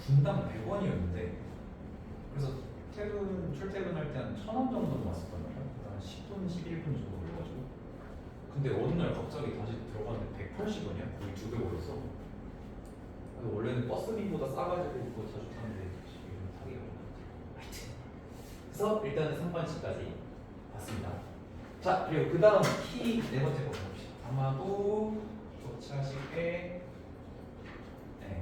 분당 100원이었는데 그래서 출퇴근할 때 한 1,000원 정도 왔었단 말이야. 한 10분, 11분 정도 걸려가지고 근데 어느 날 갑자기 다시 들어갔는데 180원이야? 거의 2배 올랐어. 그래서 원래는 버스비보다 싸가지고 그거 자주 타는데 요즘 타기가 좀 하여튼 그래서 일단은 3번씩까지 봤습니다. 자 그리고 그 다음 키 네 번째 거 봅시다. 아마도 교차식의 있는데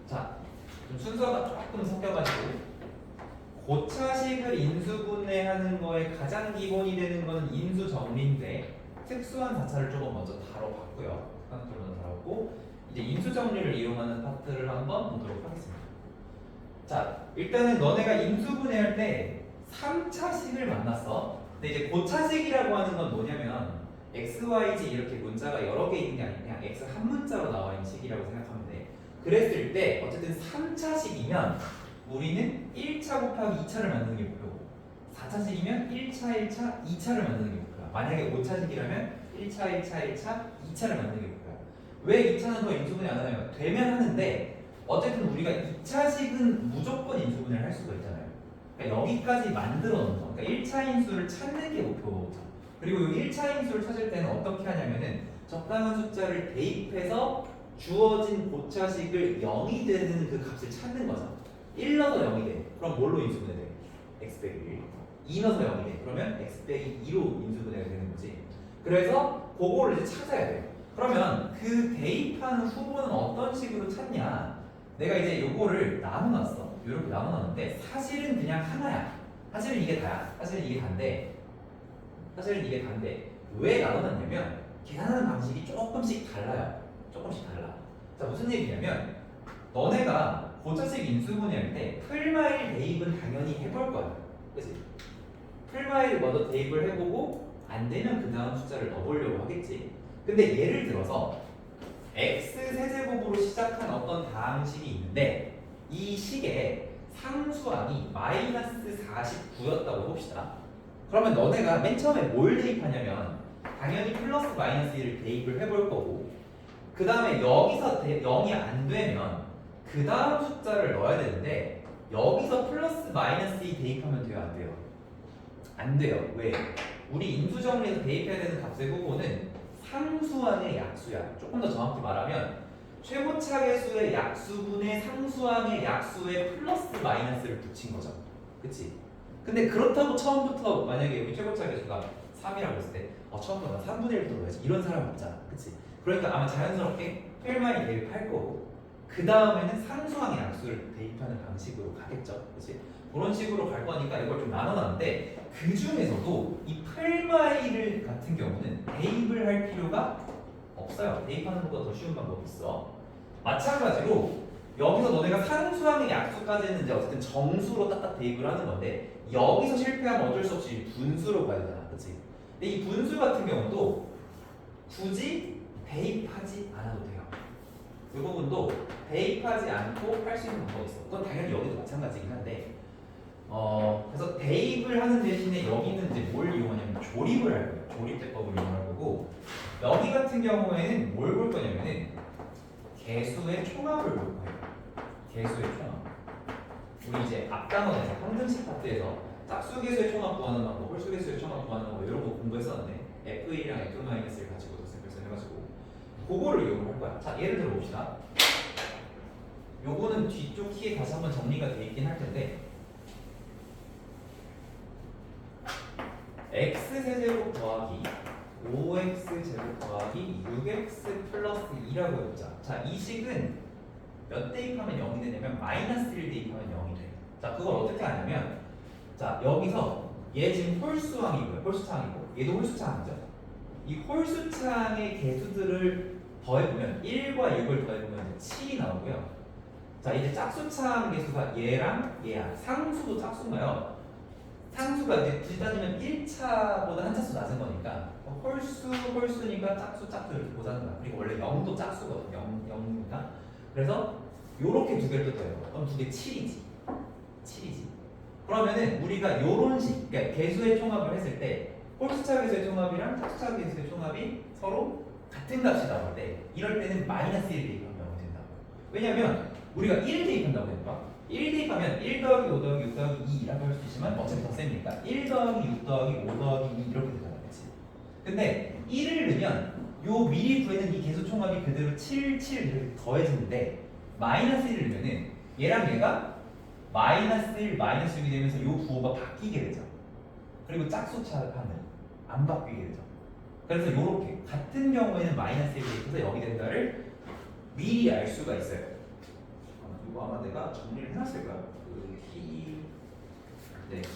자 좀 순서가 조금 섞여가지고 고차식을 인수분해하는 거에 가장 기본이 되는 건 인수 정리인데 특수한 4차를 조금 먼저 다뤄봤고요. 특수한 먼저 다뤘고 이제 인수 정리를 이용하는 파트를 한번 보도록 하겠습니다. 자 일단은 너네가 인수분해할 때 3차식을 만났어. 근데 이제 고차식이라고 하는 건 뭐냐면 x, y, z 이렇게 문자가 여러 개 있는 게 아니라 그냥 x 한 문자로 나와 있는 식이라고 생각하면 돼. 그랬을 때 어쨌든 3차식이면 우리는 1차 곱하기 2차를 만드는 게 목표고 4차식이면 1차, 1차, 2차를 만드는 게 목표야. 만약에 5차식이라면 1차, 1차, 1차, 2차를 만드는 게 목표야. 왜 2차는 더 인수분해 안 하냐면 되면 하는데 어쨌든 우리가 2차식은 무조건 인수분해를 할 수가 있잖아요. 그러니까 여기까지 만들어 놓는 거. 그러니까 1차 인수를 찾는 게 목표죠. 그리고 이 1차 인수를 찾을 때는 어떻게 하냐면은 적당한 숫자를 대입해서 주어진 고차식을 0이 되는 그 값을 찾는 거죠. 1 넣어서 0이 돼. 그럼 뭘로 인수분해 돼? x 빼기 1. 2 넣어서 0이 돼. 그러면 x 빼기 2로 인수분해가 되는 거지. 그래서 그거를 이제 찾아야 돼요. 그러면 그 대입하는 후보는 어떤 식으로 찾냐? 내가 이제 요거를 나눠놨어. 이렇게 나눠놨는데 사실은 그냥 하나야. 사실은 이게 다야. 사실은 이게 단데 왜 나눠놨냐면 계산하는 방식이 조금씩 달라요. 조금씩 달라. 자 무슨 얘기냐면 너네가 고차식 인수분해할 때 풀마일 대입은 당연히 해볼 거야. 그치? 풀마일 먼저 대입을 해보고 안 되면 그 다음 숫자를 넣어보려고 하겠지. 근데 예를 들어서 x 세제곱으로 시작한 어떤 다항식이 있는데 이 식에 상수항이 마이너스 49였다고 봅시다. 그러면 너네가 맨 처음에 뭘 대입하냐면 당연히 플러스 마이너스 1을 대입을 해볼 거고 그 다음에 여기서 0이 안 되면 그 다음 숫자를 넣어야 되는데 여기서 플러스 마이너스 2 대입하면 돼요? 안 돼요? 안 돼요. 왜? 우리 인수정리에서 대입해야 되는 값의 후보는 상수항의 약수야. 조금 더 정확히 말하면 최고차 계수의 약수분의 상수항의 약수에 플러스 마이너스를 붙인 거죠. 그치? 근데 그렇다고 처음부터 만약에 우리 최고차 계수가 3이라고 했을 때 처음부터 나 3분의 1 들어가야지 이런 사람 없잖아. 그치? 그러니까 아마 자연스럽게 필마이 대입할 거고 그 다음에는 상수항의 약수를 대입하는 방식으로 가겠죠. 그치? 그런 식으로 갈 거니까 이걸 좀 나눠놨는데 그 중에서도 이 풀마일 같은 경우는 대입을 할 필요가 없어요. 대입하는 것보다 더 쉬운 방법이 있어. 마찬가지로 여기서 너네가 상수항의 약수까지는 이제 어쨌든 정수로 딱딱 대입을 하는 건데 여기서 실패하면 어쩔 수 없이 분수로 가야 되잖아. 그치? 근데 이 분수 같은 경우도 굳이 대입하지 않아도 돼요. 이 부분도 대입하지 않고 할 수 있는 방법이 있어. 그건 당연히 여기도 마찬가지긴 한데 그래서 대입을 하는 대신에 여기는 이제 뭘 이용하냐면 조립을 할 거예요. 조립대법을 이용할 거고 여기 같은 경우에는 뭘 볼 거냐면은 개수의 총합을 볼 거예요. 개수의 총합. 우리 이제 앞 단원에서 평등식 파트에서 짝수 개수의 총합 구하는 방법, 홀수 개수의 총합 구하는 방법 이런 거 공부했었는데 F1이랑 F-를 가지고 덧셈 해가지고 그거를 이용할 거야. 자 예를 들어 봅시다. 요거는 뒤쪽 키에 다시 한번 정리가 돼 있긴 할 텐데 x 세제곱 더하기 5x 제곱 더하기 6x 플러스 2라고 해보자. 자, 이 식은 몇 대입하면 0이 되냐면 마이너스 1 대입하면 0이 돼. 자, 그걸 어떻게 하냐면, 자, 여기서 얘 지금 홀수항이고요. 홀수차항이고 얘도 홀수차항이죠. 이 홀수차항의 개수들을 더해보면 1과 6을 더해보면 7이 나오고요. 자, 이제 짝수차항 개수가 얘랑 얘야. 상수도 짝수인가요? 상수가 이제 굳이 따지면 1차보다 한 차수 낮은 거니까 홀수니까 짝수 이렇게 보자는 거야. 그리고 원래 0도 짝수거든. 0이니까. 그래서 요렇게 두 개를 또 더해요. 그럼 두 개 7이지. 그러면은 우리가 요런 식, 그러니까 개수의 총합을 했을 때 홀수차 개수의 총합이랑 짝수차 개수의 총합이 서로 같은 값이 나올 때 이럴 때는 마이너스 1 대입하면 0이 된다고. 왜냐면 우리가 1 대입한다고 해봐. 1 대입하면 1 더하기 5 더하기 6 더하기 2라고 할 수 있지만 어차피 더 세니까 1 더하기 6 더하기 5 더하기 2 이렇게 되잖아. 그치? 근데 1을 넣으면 요 미리 구해는 이 개수 총합이 그대로 7 이렇게 더해지는데 마이너스 1을 넣으면은 얘랑 얘가 마이너스 1, 마이너스 6이 되면서 요 부호가 바뀌게 되죠. 그리고 짝수차항은 안 바뀌게 되죠. 그래서 요렇게 같은 경우에는 마이너스 1이 돼서 0이 된다를 미리 알 수가 있어요. 이거 아마 내가 정리를 해놨을 거야.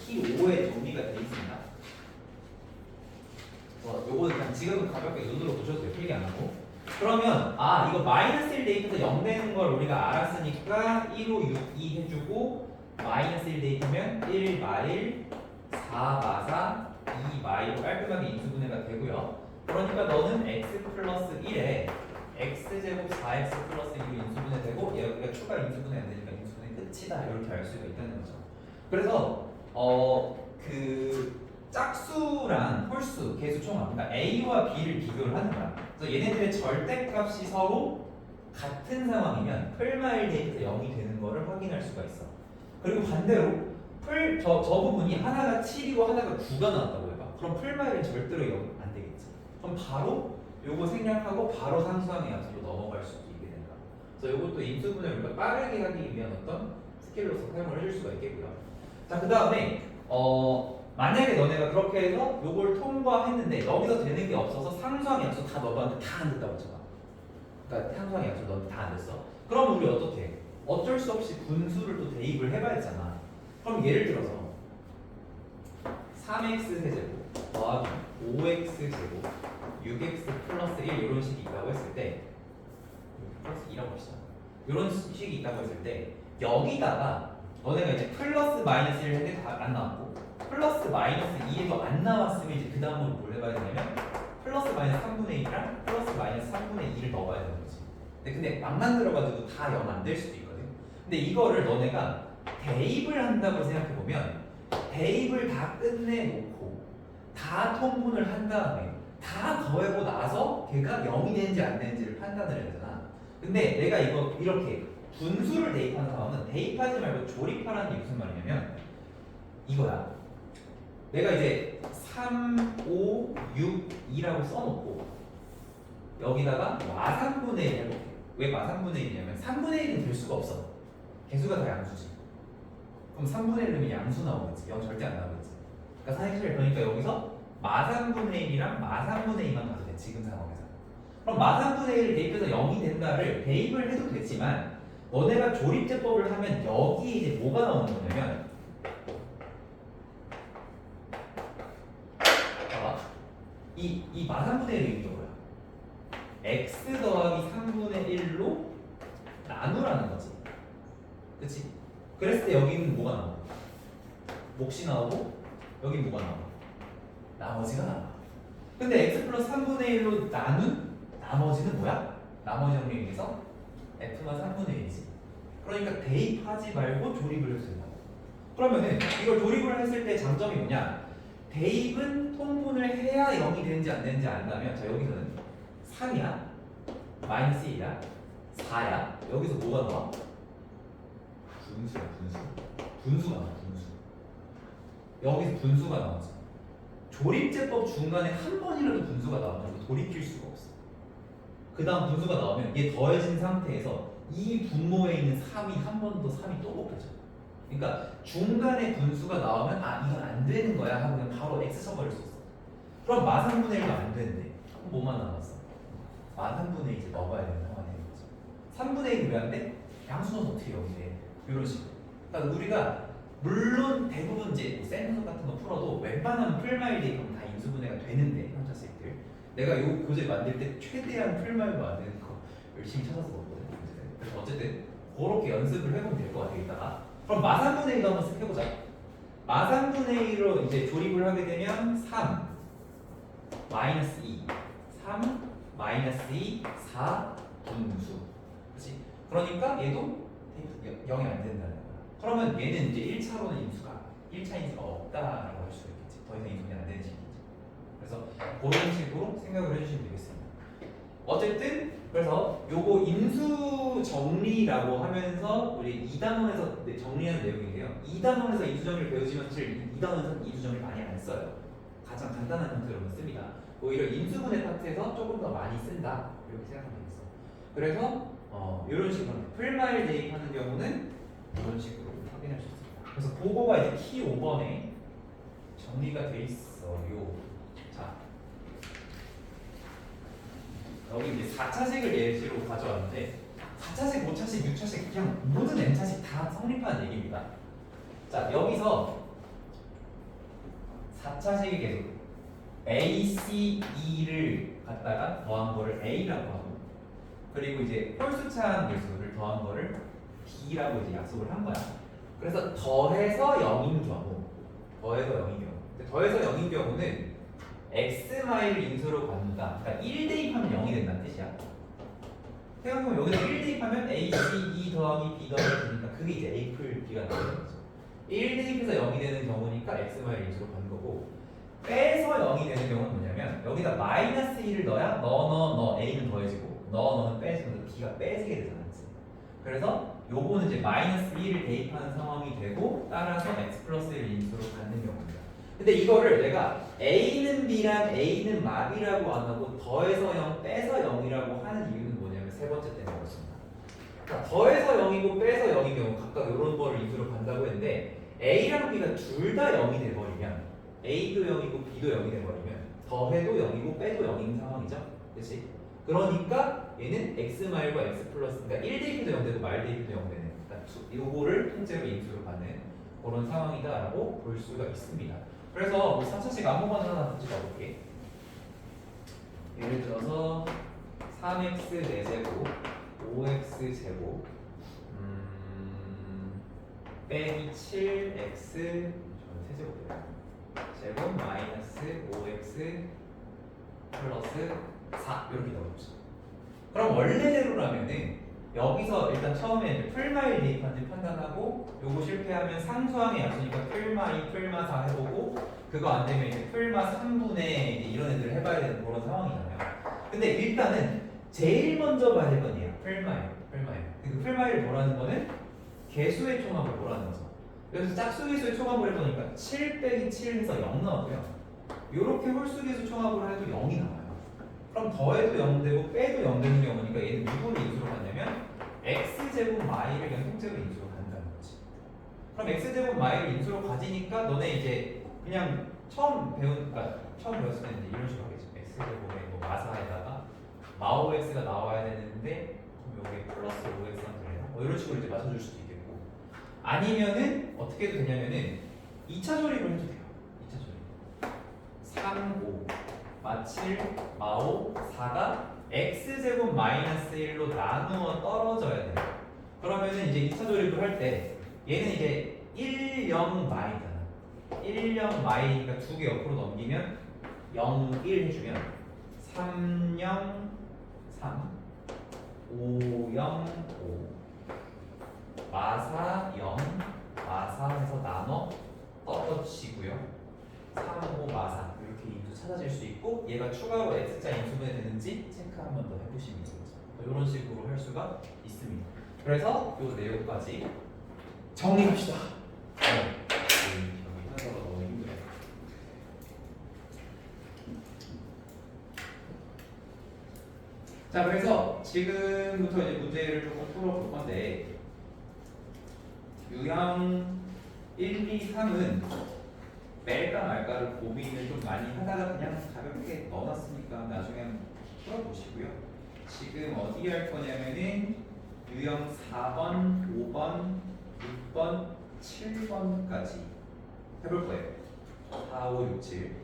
키 5에 정리가 되어 있습니다. 요거는 그냥 지금은 가볍게 눈으로 보셔도 돼요. 필기 안 하고. 그러면 이거 마이너스 1 대입해서 0 되는 걸 우리가 알았으니까 1호 6, 2 해주고 마이너스 1 대입하면 1 마일 4 마사 2 마일로 깔끔하게 인수분해가 되고요. 그러니까 너는 x 플러스 1에 x제곱 4x 플러스 2로 인수분해되고 얘가 추가 인수분해 안 되니까 인수분해 끝이다 이렇게 알 수가 있다는 거죠. 그래서 그 짝수랑 홀수, 개수 총합, 그러니까 a와 b를 비교를 하는 거야. 그래서 얘네들의 절대값이 서로 같은 상황이면 풀마일 대입해서 0이 되는 거를 확인할 수가 있어. 그리고 반대로 저 부분이 하나가 7이고 하나가 9가 나왔다고 해봐. 그럼 풀마일은 절대로 0 안 되겠지. 그럼 바로 요거 생략하고 바로 상수항의 앞으로 넘어갈 수도 있게 된다. 그래서 요것도 인수분해를 우리가 빠르게 하기 위한 어떤 스킬로서 사용을 해줄 수가 있겠고요. 자, 그 다음에 만약에 너네가 그렇게 해서 요걸 통과했는데 여기서 되는 게 없어서 상수항의 약수 다 너한테 다 안 됐다고 쳐봐. 그러니까 상수항의 약수 너한테 다 안 됐어. 그럼 우리 어떻게 해? 어쩔 수 없이 분수를 또 대입을 해봐야 되잖아. 그럼 예를 들어서 3x 세제곱 더하기 5x 제곱 6x 플러스 1 이런 식이 있다고 했을 때 플러스 2라고 합시다. 이런 식이 있다고 했을 때 여기다가 너네가 이제 플러스 마이너스 1 했는데 다 안 나왔고 플러스 마이너스 2에도 안 나왔으면 이제 그 다음으로 뭘 해봐야 되냐면 플러스 마이너스 3분의 1이랑 플러스 마이너스 3분의 2를 넣어봐야 되는 거지. 근데 막 만들어가지고 다 0 안 될 수도 있거든. 근데 이거를 너네가 대입을 한다고 생각해보면 대입을 다 끝내놓고 다 통분을 한 다음에 다 더하고 나서 걔가 0이 되는지 안 되는지를 판단을 해야 되잖아. 근데 내가 이거 이렇게 분수를 대입하는 상황은 대입하지 말고 조립하라는 게 무슨 말이냐면 이거야. 내가 이제 3, 5, 6, 2라고 써놓고 여기다가 마삼분의 1 해볼게. 왜 마삼분의 1이냐면 3분의 1은 될 수가 없어. 개수가 다 양수지. 그럼 3분의 1 넣으면 양수 나오겠지. 0 절대 안 나오겠지. 그러니까 사실 그러니까 여기서 마삼분의 1이랑 마삼분의 2만 가도 돼. 지금 상황에서. 그럼 마삼분의 1을 대입해서 0이 된다를 대입을 해도 되지만 너네가 조립제법을 하면 여기에 이제 뭐가 나오는 거냐면 봐봐. 이 마삼분의 1의 의미가 뭐야? x 더하기 3분의 1로 나누라는 거지. 그치? 그랬을 때 여기는 뭐가 나와? 몫이 나오고 여기 뭐가 나와? 나머지가 나와. 근데 x 플러스 3분의 1로 나눈 나머지는 뭐야? 나머지 정리에서 f만 3분의 1이지. 그러니까 대입하지 말고 조립을 해도 된다고. 그러면은 이걸 조립을 했을 때 장점이 뭐냐? 대입은 통분을 해야 0이 되는지 안 되는지 안다면 자 여기서는 3이야 마이너스 1이야 4야 여기서 뭐가 나와? 분수야 분수가 나와 분수. 여기서 분수가 나오지. 조립제법 중간에 한 번이라도 분수가 나오면 돌이킬 수가 없어. 그 다음 분수가 나오면 얘 더해진 상태에서 이 분모에 있는 3이 한 번 더 3이 또 곱해져. 그러니까 중간에 분수가 나오면 이건 안 되는 거야 하고 그냥 바로 x 쳐버릴 수 있어. 그럼 마삼분의 1도 안 되는데 뭐만 남았어? 만 3분의 2 이제 넣어야 되는 상황이 되는 거죠. 3분의 2는 왜 안 돼? 양수는 어떻게 여기네? 이런 식으로. 그러니까 우리가 물론 대부분 이제 뭐 셈수 같은 거 풀어도 웬만하면 풀마일 대입하면 다 인수분해가 되는데 현자식들 내가 요 교재 만들 때 최대한 풀마일 만드는 거 열심히 찾아서 넣었거든. 그래서 어쨌든 그렇게 연습을 해보면 될 것 같아 이따가. 그럼 마3분의 2도 한번 쓱 해보자. 마3분의 2로 이제 조립을 하게 되면 3 마이너스 2 3 마이너스 2 4 분수. 그렇지? 그러니까 얘도 0이 안 된다는 거야. 그러면 얘는 이제 1차로는 인수가 1차 인수가 없다라고 할 수가 있겠지. 더 이상 인수가 안 되는 식이죠. 그래서 그런 식으로 생각을 해주시면 되겠습니다. 어쨌든 그래서 요거 인수 정리라고 하면서 우리 2단원에서 정리하는 내용인데요. 2단원에서 인수 정리를 배우지만 사실 2단원에서는 인수 정리를 많이 안 써요. 가장 간단한 형태로만 씁니다. 오히려 인수분해 파트에서 조금 더 많이 쓴다 이렇게 생각하면 되겠어. 그래서 이런 식으로 풀마일 대입하는 경우는 이런 식으로 확인할 수 있습니다. 그래서 그거가 이제 키 5번에 정리가 돼 있어요. 자, 여기 이제 4차식을 예시로 가져왔는데 4차식, 5차식, 6차식 그냥 모든 n차식 다 성립하는 얘기입니다. 자, 여기서 4차식이 계속 A, C, E를 갖다가 더한 거를 A라고 하고 그리고 이제 홀수차한 개수를 더한 거를 B라고 이제 약속을 한 거야. 그래서 더해서 0인 경우 더해서 0인 경우는 X마일 인수로 간다. 그러니까 1 대입하면 0이 된다는 뜻이야. 생각해보면 여기서 1 대입하면 A, C, E 더하기 B 더하기 B니까 그게 이제 A 풀 B가 나오는 거죠. 1 대입해서 0이 되는 경우니까 X마일 인수로 가는 거고 빼서 0이 되는 경우는 뭐냐면 여기다 마이너스 1을 넣어야 너 A는 더해지고 너는 빼지면 B가 빼지게 되잖아. 그래서 요거는 이제 마이너스 1을 대입하는 상황이 되고 따라서 X 플러스 1 인수로 갖는 경우입니다. 근데 이거를 내가 A는 B랑 A는 마비라고 안 하고 더해서 0 빼서 0이라고 하는 이유는 뭐냐면 세 번째 때문에 그렇습니다. 그러니까 더해서 0이고 빼서 0인 경우 각각 이런 거를 인수로 간다고 했는데 A랑 B가 둘 다 0이 돼버리면 A도 0이고 B도 0이 돼버리면 더해도 0이고 빼도 0인 상황이죠. 그렇지? 그러니까 얘는 X 마일과 X 플러스 그러니까 1 대입도 0 되고 말 대입도 0 되는 그러니까 요거를 통째로 인수로 받는 그런 상황이다라고 볼 수가 있습니다. 그래서 뭐 3차식 아무거나 하나 찍어볼게. 예를 들어서 3x 4제곱 5x 제곱 빼기 7x 저는 세제곱이에요. 제곱 마이너스 5x 플러스 4 이렇게 넣어보죠. 그럼 원래대로라면은 여기서 일단 처음에 풀마일 대입한지 판단하고 요거 실패하면 상수항의 약수니까 풀마 2, 풀마 4 해보고 그거 안 되면 이제 풀마 3분의 이런 애들을 해봐야 되는 그런 상황이잖아요. 근데 일단은 제일 먼저 봐야 될 건 얘야. 풀마일. 그 풀마일 뭐라는 거는 개수의 총합을 뭐라는 거죠. 그래서 짝수개수의 총합을 해보니까 7 빼기 7 해서 0 나오고요. 요렇게 홀수개수 총합을 해도 0이 나와요. 그럼 더해도 0 되고 빼도 0 되는 경우니까 얘는 누구를 인수로 갔냐면 x제곱 마이를 그냥 통째로 인수로 간다는 거지. 그럼 x제곱 마이를 인수로 가지니까 너네 이제 그냥 처음 배웠을 때는 이런 식으로 하겠지. x제곱에 뭐 마사에다가 마5x가 나와야 되는데 그럼 여기에 플러스 5x가 되나? 뭐 이런 식으로 이제 맞춰줄 수도 있겠고 아니면은 어떻게 해도 되냐면은 2차 조립을 해도 돼요. 2차 조립 3, 5 마7, 마5, 4가 x제곱 마이너스 1로 나누어 떨어져야 돼요. 그러면은 이제 2차 조립을 할 때 얘는 이제 1, 0 마이잖아. 1, 0 마이니까 두 개 옆으로 넘기면 0, 1 해주면 3, 0, 3, 5, 0, 5 마4, 0, 마4 해서 나눠 떨어지고요. 3, 5, 마4 이렇게 인수 찾아질 수 있고 얘가 추가로 x자 인수분해 되는지 체크 한 번 더 해보시면 되죠. 이런 식으로 할 수가 있습니다. 그래서 이 내용까지 정리합시다. 여기 하나가 너무 힘들어. 자, 그래서 지금부터 이제 문제를 조금 풀어볼 건데 유형 1, 2, 3은 뺄까 말까를 고민을 좀 많이 하다가 그냥 가볍게 넣어놨으니까 나중에 한번 풀어보시고요. 지금 어디 할 거냐면은 유형 4번, 5번, 6번, 7번까지 해볼 거예요. 4, 5, 6, 7.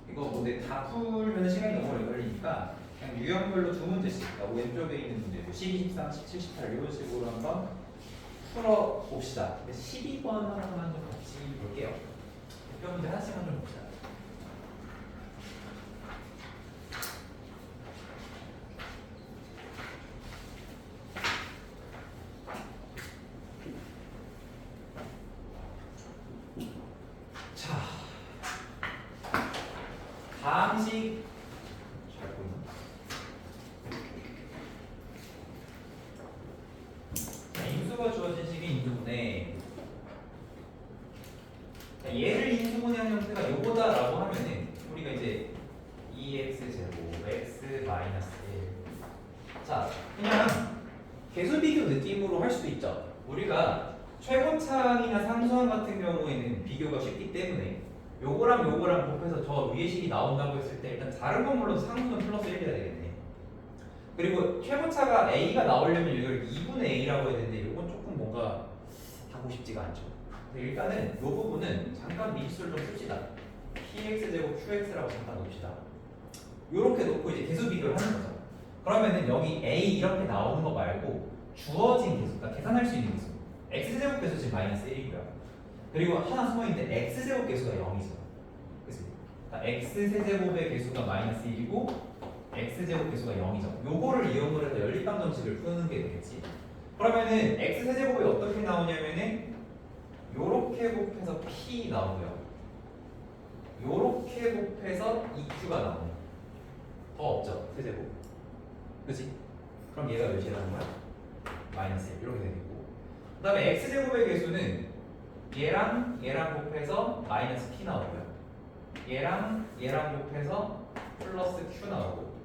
이거 근데 다 풀면 시간이 너무 오래 걸리니까 그냥 유형별로 두 문제씩, 그러니까 왼쪽에 있는 문제들 12, 13, 17, 18 이런 식으로 한번 풀어봅시다. 12번 하나만 좀 같이 볼게요. 대표 문제 하나씩만 좀 봅시다. 자, 가항식 잘 보이나? 자, 인수가 주어진 식의 인수분해. 자, 얘를 인수분해한 형태가 요거다라고 하면은 우리가 이제 2x 제곱 x 마이너스 1. 자, 그냥 계수 비교 느낌으로 할 수도 있죠. 우리가 최고차항이나 상수항 같은 경우에는 비교가 쉽기 때문에 요거랑 요거랑 곱해서 저 위의 식이 나온다고 했을 때 일단 다른 건 물론 상수는 플러스 1이어야 되겠네. 그리고 최고차가 a가 나오려면 이걸 2분의 a라고 해야 되는데 요건 조금 뭔가 하고 싶지가 않죠. 그래서 일단은 요 부분은 잠깐 미지수를 좀 씁시다. px제곱 qx라고 잠깐 놓읍시다. 요렇게 놓고 이제 계수 비교를 하는 거죠. 그러면은 여기 a 이렇게 나오는 거 말고 주어진 계수, 그러니까 계산할 수 있는 계수 x제곱 계수 지금 마이너스 1이고요. 그리고 하나 숨어있는데 x제곱 계수가 0이죠. 그치? 그러니까 x세제곱의 계수가 마이너스 1이고 x제곱 계수가 0이죠. 요거를 이용을 해서 연립방정식을 푸는 게 되겠지. 그러면은 x세제곱이 어떻게 나오냐면은 요렇게 곱해서 p 나오고요. 요렇게 곱해서 2q가 나오네요. 더 없죠, 세제곱. 그치? 그럼 얘가 몇이라는 거야? 마이너스 1 이렇게 되겠고, 그 다음에 x제곱의 계수는 얘랑 얘랑 곱해서 마이너스 p 나오고요. 얘랑 얘랑 곱해서 플러스 q 나오고,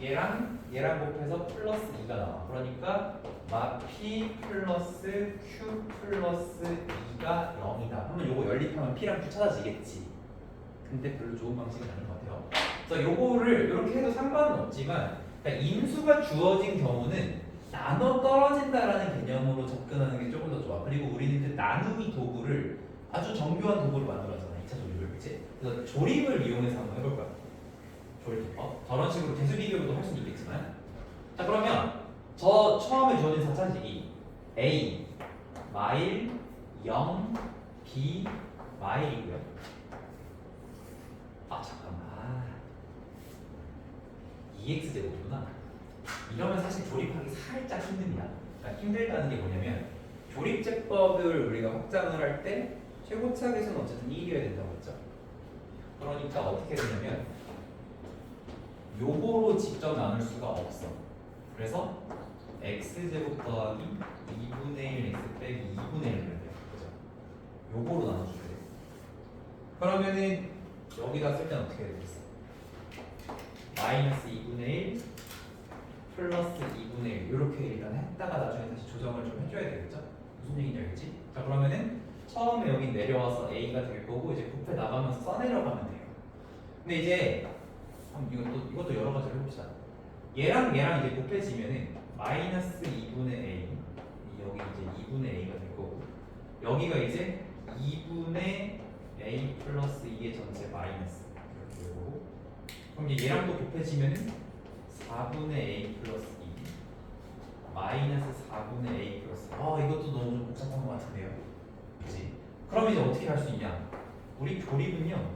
얘랑 얘랑 곱해서 플러스 2가 나와. 그러니까 p 플러스 q 플러스 2가 0이다 하면 요거 연립하면 p랑 q 찾아지겠지. 근데 별로 좋은 방식은 아닌 것 같아요. 그래서 요거를 이렇게 해도 상관은 없지만, 그러니까 인수가 주어진 경우는 나눠 떨어진다라는 개념으로 접근하는 게 조금 더 좋아. 그리고 우리는 그 나누기 도구를 아주 정교한 도구를 만들었잖아. 2차 조립을, 그치? 그래서 조립을 이용해서 한번 해볼 거야. 조립법. 저런 식으로 계수 비교로도 할 수는 있겠지만. 자, 그러면 저 처음에 주어진 4차식이 a 마일 0 b 마일이고요. 아 잠깐만, 2x제곱이구나. 이러면 사실 조립하기 살짝 힘듭니다. 그러니까 힘들다는 게 뭐냐면, 조립제법을 우리가 확장을 할 때 최고차 계수는 어쨌든 1이어야 된다고 했죠. 그러니까 어떻게 되냐면 요거로 직접 나눌 수가 없어. 그래서 x제곱 더하기 2분의 1 x 빼기 2분의 1을 해야 돼요. 그죠? 요거로 나눠줘야 돼요. 그러면은 여기다 쓸 때는 어떻게 해야 되겠어? 마이너스 2분의 1 플러스 2분의 1 이렇게 일단 했다가 나중에 다시 조정을 좀 해줘야 되겠죠? 무슨 얘기인지 알겠지? 자, 그러면은 처음에 여기 내려와서 a가 될 거고, 이제 곱해 나가면서 써내려가면 돼요. 근데 이제 이것도 여러 가지로 해봅시다. 얘랑 얘랑 이제 곱해지면은 마이너스 2분의 a, 여기 이제 2분의 a가 될 거고, 여기가 이제 2분의 a 플러스 2의 전체 마이너스 이렇게 될 거고, 그럼 이제 얘랑 또 곱해지면은 4분의 a 플러스 2 마이너스 4분의 a 플러스, 이것도 너무 좀 복잡한 것 같은데요. 그치? 그럼 이제 어떻게 할 수 있냐? 우리 조립은요,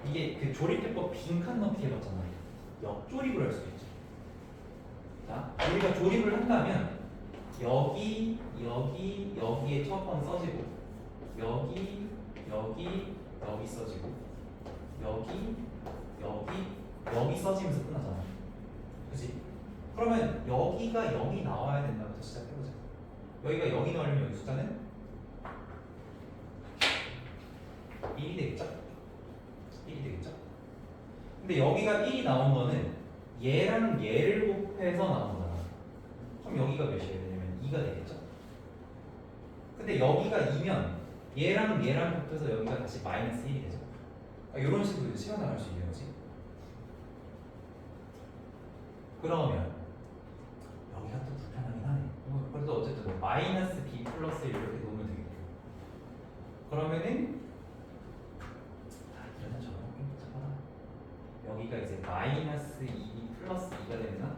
이게 그 조립제법 빈칸 넣기 해봤잖아요. 역조립을 할 수도 있죠. 자, 우리가 조립을 한다면 여기, 여기, 여기에 첫 번 써지고, 여기, 여기, 여기 써지고, 여기, 여기, 여기 써지면서 끝나잖아. 그치? 그러면 여기가 0이 나와야 된다부터 시작해보자. 여기가 0이 나오려면 여기 숫자는 1이 되겠죠? 1이 되겠죠? 근데 여기가 1이 나온 거는 얘랑 얘를 곱해서 나온 거잖아. 그럼 여기가 몇이어야 되냐면 2가 되겠죠? 근데 여기가 2면 얘랑 곱해서 여기가 다시 마이너스 1이 되죠. 이런 식으로 이제 채워나갈 수 있는 거지. 그러면 여기가 또 불편하긴 하네. 그래도 어쨌든 뭐 마이너스 b 플러스 1 이렇게 놓으면 되겠고. 그러면은 일단 저거 좀 복잡하다. 여기가 이제 마이너스 2b 플러스 2가 되나?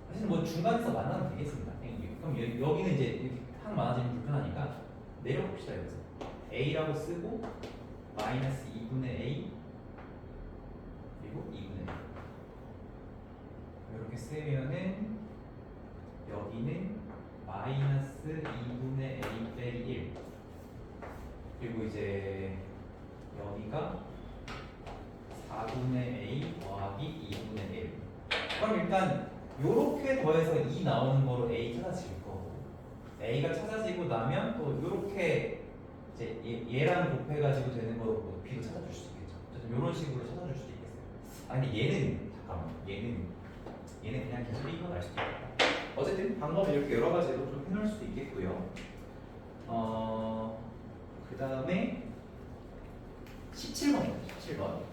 사실 뭐 중간에서 만나면 되겠습니다. 그럼 여기는 이제 이렇게 하나 많아지면 불편하니까 내려봅시다. 여기서 a라고 쓰고 마이너스 2분의 a 그리고 2분의 a 이렇게 쓰면은 여기는 마이너스 2분의 a 빼기 1 그리고 이제 여기가 4분의 a 더하기 2분의 1 그럼 일단 요렇게 더해서 2 나오는 거로 a 찾아질 거고 a가 찾아지고 나면 또 요렇게 이제 얘랑 곱해가지고 되는 거로 뭐 b도 찾아줄 수 있겠죠. 어쨌든 요런 식으로 찾아줄 수도 있겠어요. 아 근데 얘는 잠깐만 얘는 그냥 계속 이거 날 수도 있겠다. 어쨌든 방법이 이렇게 여러 가지로 좀 해놓을 수도 있겠고요. 그 다음에 17번입니다. 17번.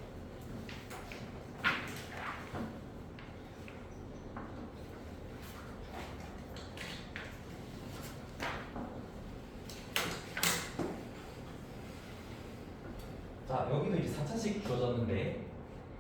자, 여기도 이제 4차식 주어졌는데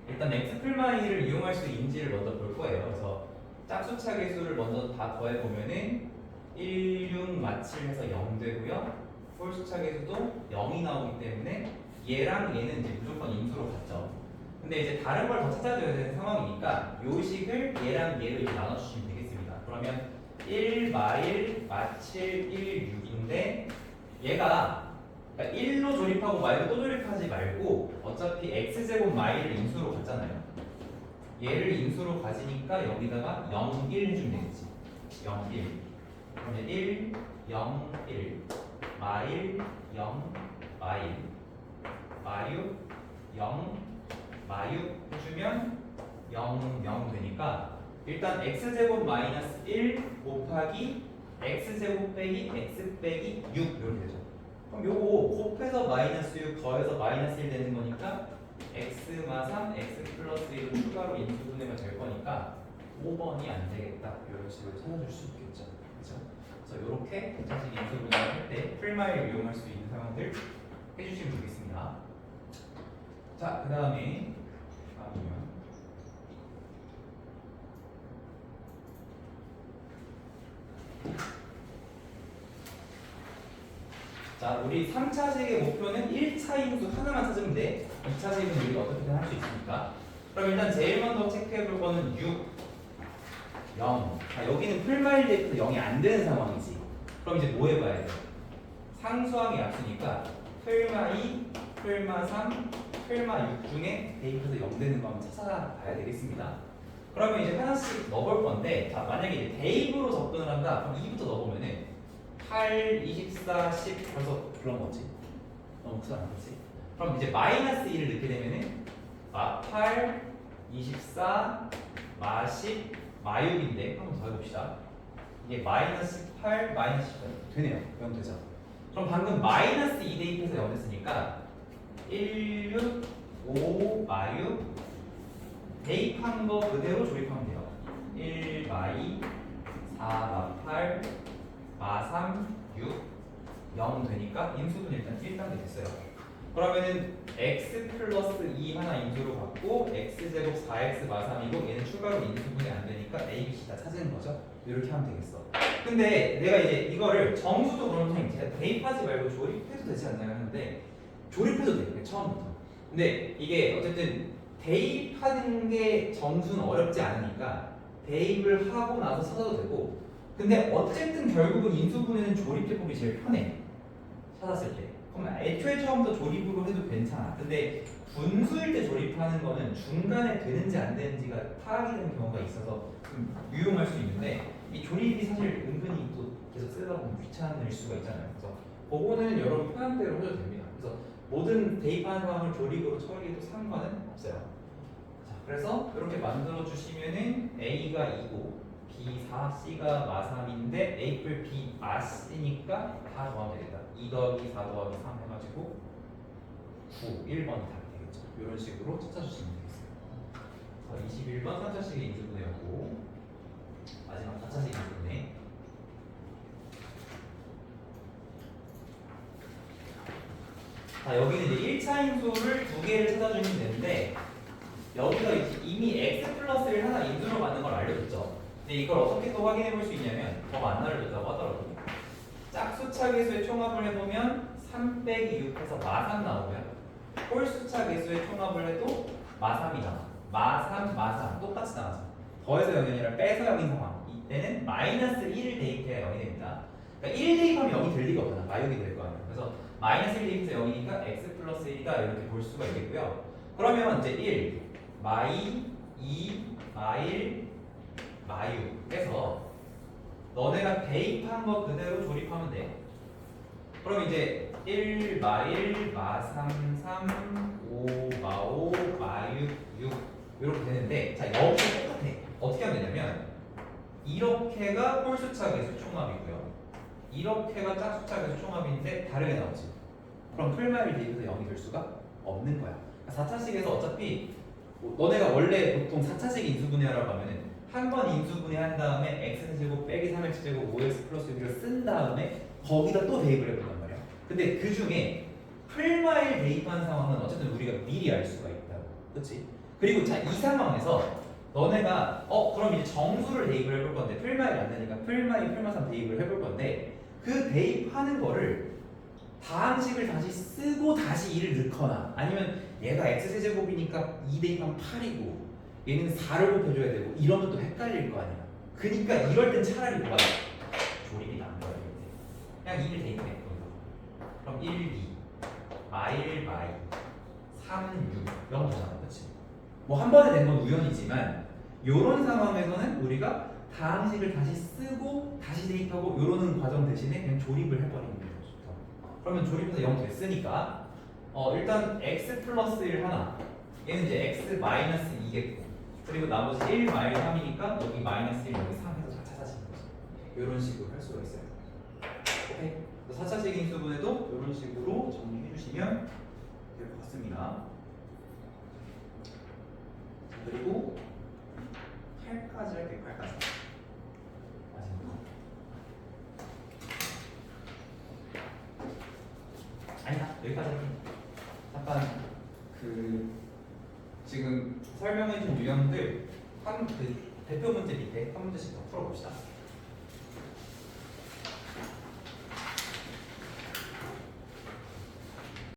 일단 x+2를 이용할 수 있는지를 먼저 볼 거예요. 그래서 짝수차 계수를 먼저 다 더해 보면은 1, 6, 마칠 해서 0 되고요. 홀수차 계수도 0이 나오기 때문에 얘랑 얘는 이제 무조건 인수로 같죠. 근데 이제 다른 걸 더 찾아줘야 되는 상황이니까 요 식을 얘랑 얘로 이렇게 나눠주시면 되겠습니다. 그러면 1, 마일, 마칠, 1, 6인데 얘가 그러니까 1로 조립하고 마이를 또 조립하지 말고 어차피 x제곱 마이를 인수로 갖잖아요. 얘를 인수로 가지니까 여기다가 0, 1 해주면 되겠지. 0, 1 그러면 1, 0, 1 마일, 0, 마일 마육, 0, 마육 해주면 0, 0 되니까 일단 x제곱 마이너스 1 곱하기 x제곱 빼기 x 빼기 6 이렇게 되죠. 그럼 요거 곱해서 마이너스 6 더해서 마이너스 1 되는 거니까 x 마 3 x 플러스 1을 추가로 인수분해가 될 거니까 5번이 안 되겠다 이런 식으로 찾아줄 수 있겠죠. 그렇죠? 그래서 이렇게 자식 인수분해를 할 때 풀마이를 이용할 수 있는 상황들 해주시면 좋겠습니다. 자, 그 다음에 다음이면 자, 우리 3차식의 목표는 1차 인수 하나만 찾으면 돼. 2차식은 우리가 어떻게든 할 수 있으니까. 그럼 일단 제일 먼저 체크해 볼 거는 6, 0. 자, 여기는 풀마일 대입해서 0이 안 되는 상황이지. 그럼 이제 뭐 해봐야 돼? 상수항이 약수니까 풀마 2, 풀마 3, 풀마 6 중에 대입해서 0 되는 거 한번 찾아봐야 되겠습니다. 그러면 이제 하나씩 넣어볼 건데, 자, 만약에 이제 대입으로 접근을 한다. 그럼 2부터 넣어보면은 8, 24, 10 벌써 그런 거지. 너무 크지 않았지? 그럼 이제 마이너스 1을 넣게 되면은 마 8, 24, 마 10, 마 6인데 한번 더 해봅시다. 이게 마이너스 8, 마이너스 10 되네요. 0 되죠. 그럼 방금 마이너스 2 대입해서 0 됐으니까 1, 6, 5, 마 6 대입한 거 그대로 조립하면 돼요. 1, 마 2, 4, 마 8 마 3, 6, 0 되니까 인수분 일단 1단계 됐어요. 그러면은 x 플러스 2 하나 인수로 갖고 x제곱 4x 마 3이고 얘는 추가로 인수분이 안 되니까 a, b, c 다 찾는 거죠. 이렇게 하면 되겠어. 근데 내가 이제 이거를 정수도 그러면 선생님 대입하지 말고 조립해도 되지 않나요? 하는데 조립해도 돼요. 처음부터. 근데 이게 어쨌든 대입하는 게 정수는 어렵지 않으니까 대입을 하고 나서 찾아도 되고 근데 어쨌든 결국은 인수분해는 조립해보기 제일 편해. 찾았을 때. 그럼 애초에 처음부터 조립으로 해도 괜찮아. 근데 분수일 때 조립하는 거는 중간에 되는지 안 되는지가 파악이 되는 경우가 있어서 좀 유용할 수 있는데 이 조립이 사실 은근히 또 계속 쓰다 보면 귀찮을 수가 있잖아요. 그래서 그거는 여러분 편한대로 해도 됩니다. 그래서 모든 대입하는 상황을 조립으로 처리해도 상관은 없어요. 자, 그래서 이렇게 만들어 주시면은 A가 2고 B4, C가 마3인데 A 뿔 B 마 C니까 다 더하면 되겠다. 2 더하기 4 더하기 3 해가지고 9, 1번이 답이 되겠죠. 이런 식으로 찾아주시면 되겠어요. 21번 3차식의 인수분해였고 마지막 4차식 인수분해. 자, 여기는 이제 1차 인수를 두 개를 찾아주면 되는데 여기서 이미 x 플러스 1 하나 인수로 받는 걸 알려줬죠. 근데 이걸 어떻게 또 확인해 볼 수 있냐면 더 안 알려줬다고 하더라고요. 짝수차 계수의 총합을 해보면 3 빼기 6해서 마3 나오고요. 홀수차 계수의 총합을 해도 마3이 나와. 마3 똑같이 나와죠. 더해서 0이 아니라 빼서 0인 상황. 이때는 마이너스 1을 대입해야 0이 됩니다. 그러니까 1 대입하면 0이 될 리가 없잖아. 마이너이 될 거 아니야. 그래서 마이너스 1 대입해서 0이니까 x 플러스 1이다 이렇게 볼 수가 있겠고요. 그러면 이제 1, 마2, 2, 마1, 마6 해서 너네가 대입한 거 그대로 조립하면 돼. 그럼 이제 1, 마1, 마3, 3, 5, 마5, 마6, 6 이렇게 되는데 자 여기 똑같아. 어떻게 하면 되냐면 이렇게가 홀수차 계수 총합이고요. 이렇게가 짝수차 계수 총합인데 다르게 나오지. 그럼 풀마일 대입해서 0이 될 수가 없는 거야. 4차식에서 어차피 너네가 원래 보통 4차식 인수분해하라고 하면은 한 번 인수분해한 다음에 x제곱 빼기 3x제곱 5x 플러스 6을 쓴 다음에 거기다 또 대입을 해본단 말이야. 근데 그 중에 풀마일 대입한 상황은 어쨌든 우리가 미리 알 수가 있다고. 그렇지? 그리고 자, 이 상황에서 너네가 그럼 이제 정수를 대입을 해볼 건데 풀마일이 안 되니까 풀마일, 풀마삼 대입을 해볼 건데 그 대입하는 거를 다항식을 다시 쓰고 다시 2를 넣거나 아니면 얘가 x제곱이니까 2 대입하면 8이고 얘는 4를 곱해줘야 되고 이러면 또 헷갈릴 거 아니야. 그러니까 이럴 땐 차라리 뭐가 나? 조립이 난 거야. 그냥 2를 대입해. 그럼 1, 2, 마1, 마2, 3, 6 이런 거잖아. 그치? 뭐 한 번에 된 건 우연이지만 이런 상황에서는 우리가 다항식을 다시 쓰고 다시 대입하고 이러는 과정 대신에 그냥 조립을 해버리는 게 좋다. 그러면 조립해서 0 됐으니까 일단 x 플러스 1 하나 얘는 이제 x 마이너스 2겠고 그리고 나머지 1 마이너스 3이니까 여기 마이너스 1 여기 3 해서 다 찾아지는 거죠. 이런 식으로 할 수가 있어요. 오케이. 4차식 인수분해도 이런 식으로 정리해 주시면 될 것 같습니다. 그리고 8까지 할게요. 8까지. 마지막. 아니다. 여기까지 할게요. 잠깐 지금 설명해준 유형들 그 대표 문제 밑에 한 문제씩 더 풀어봅시다.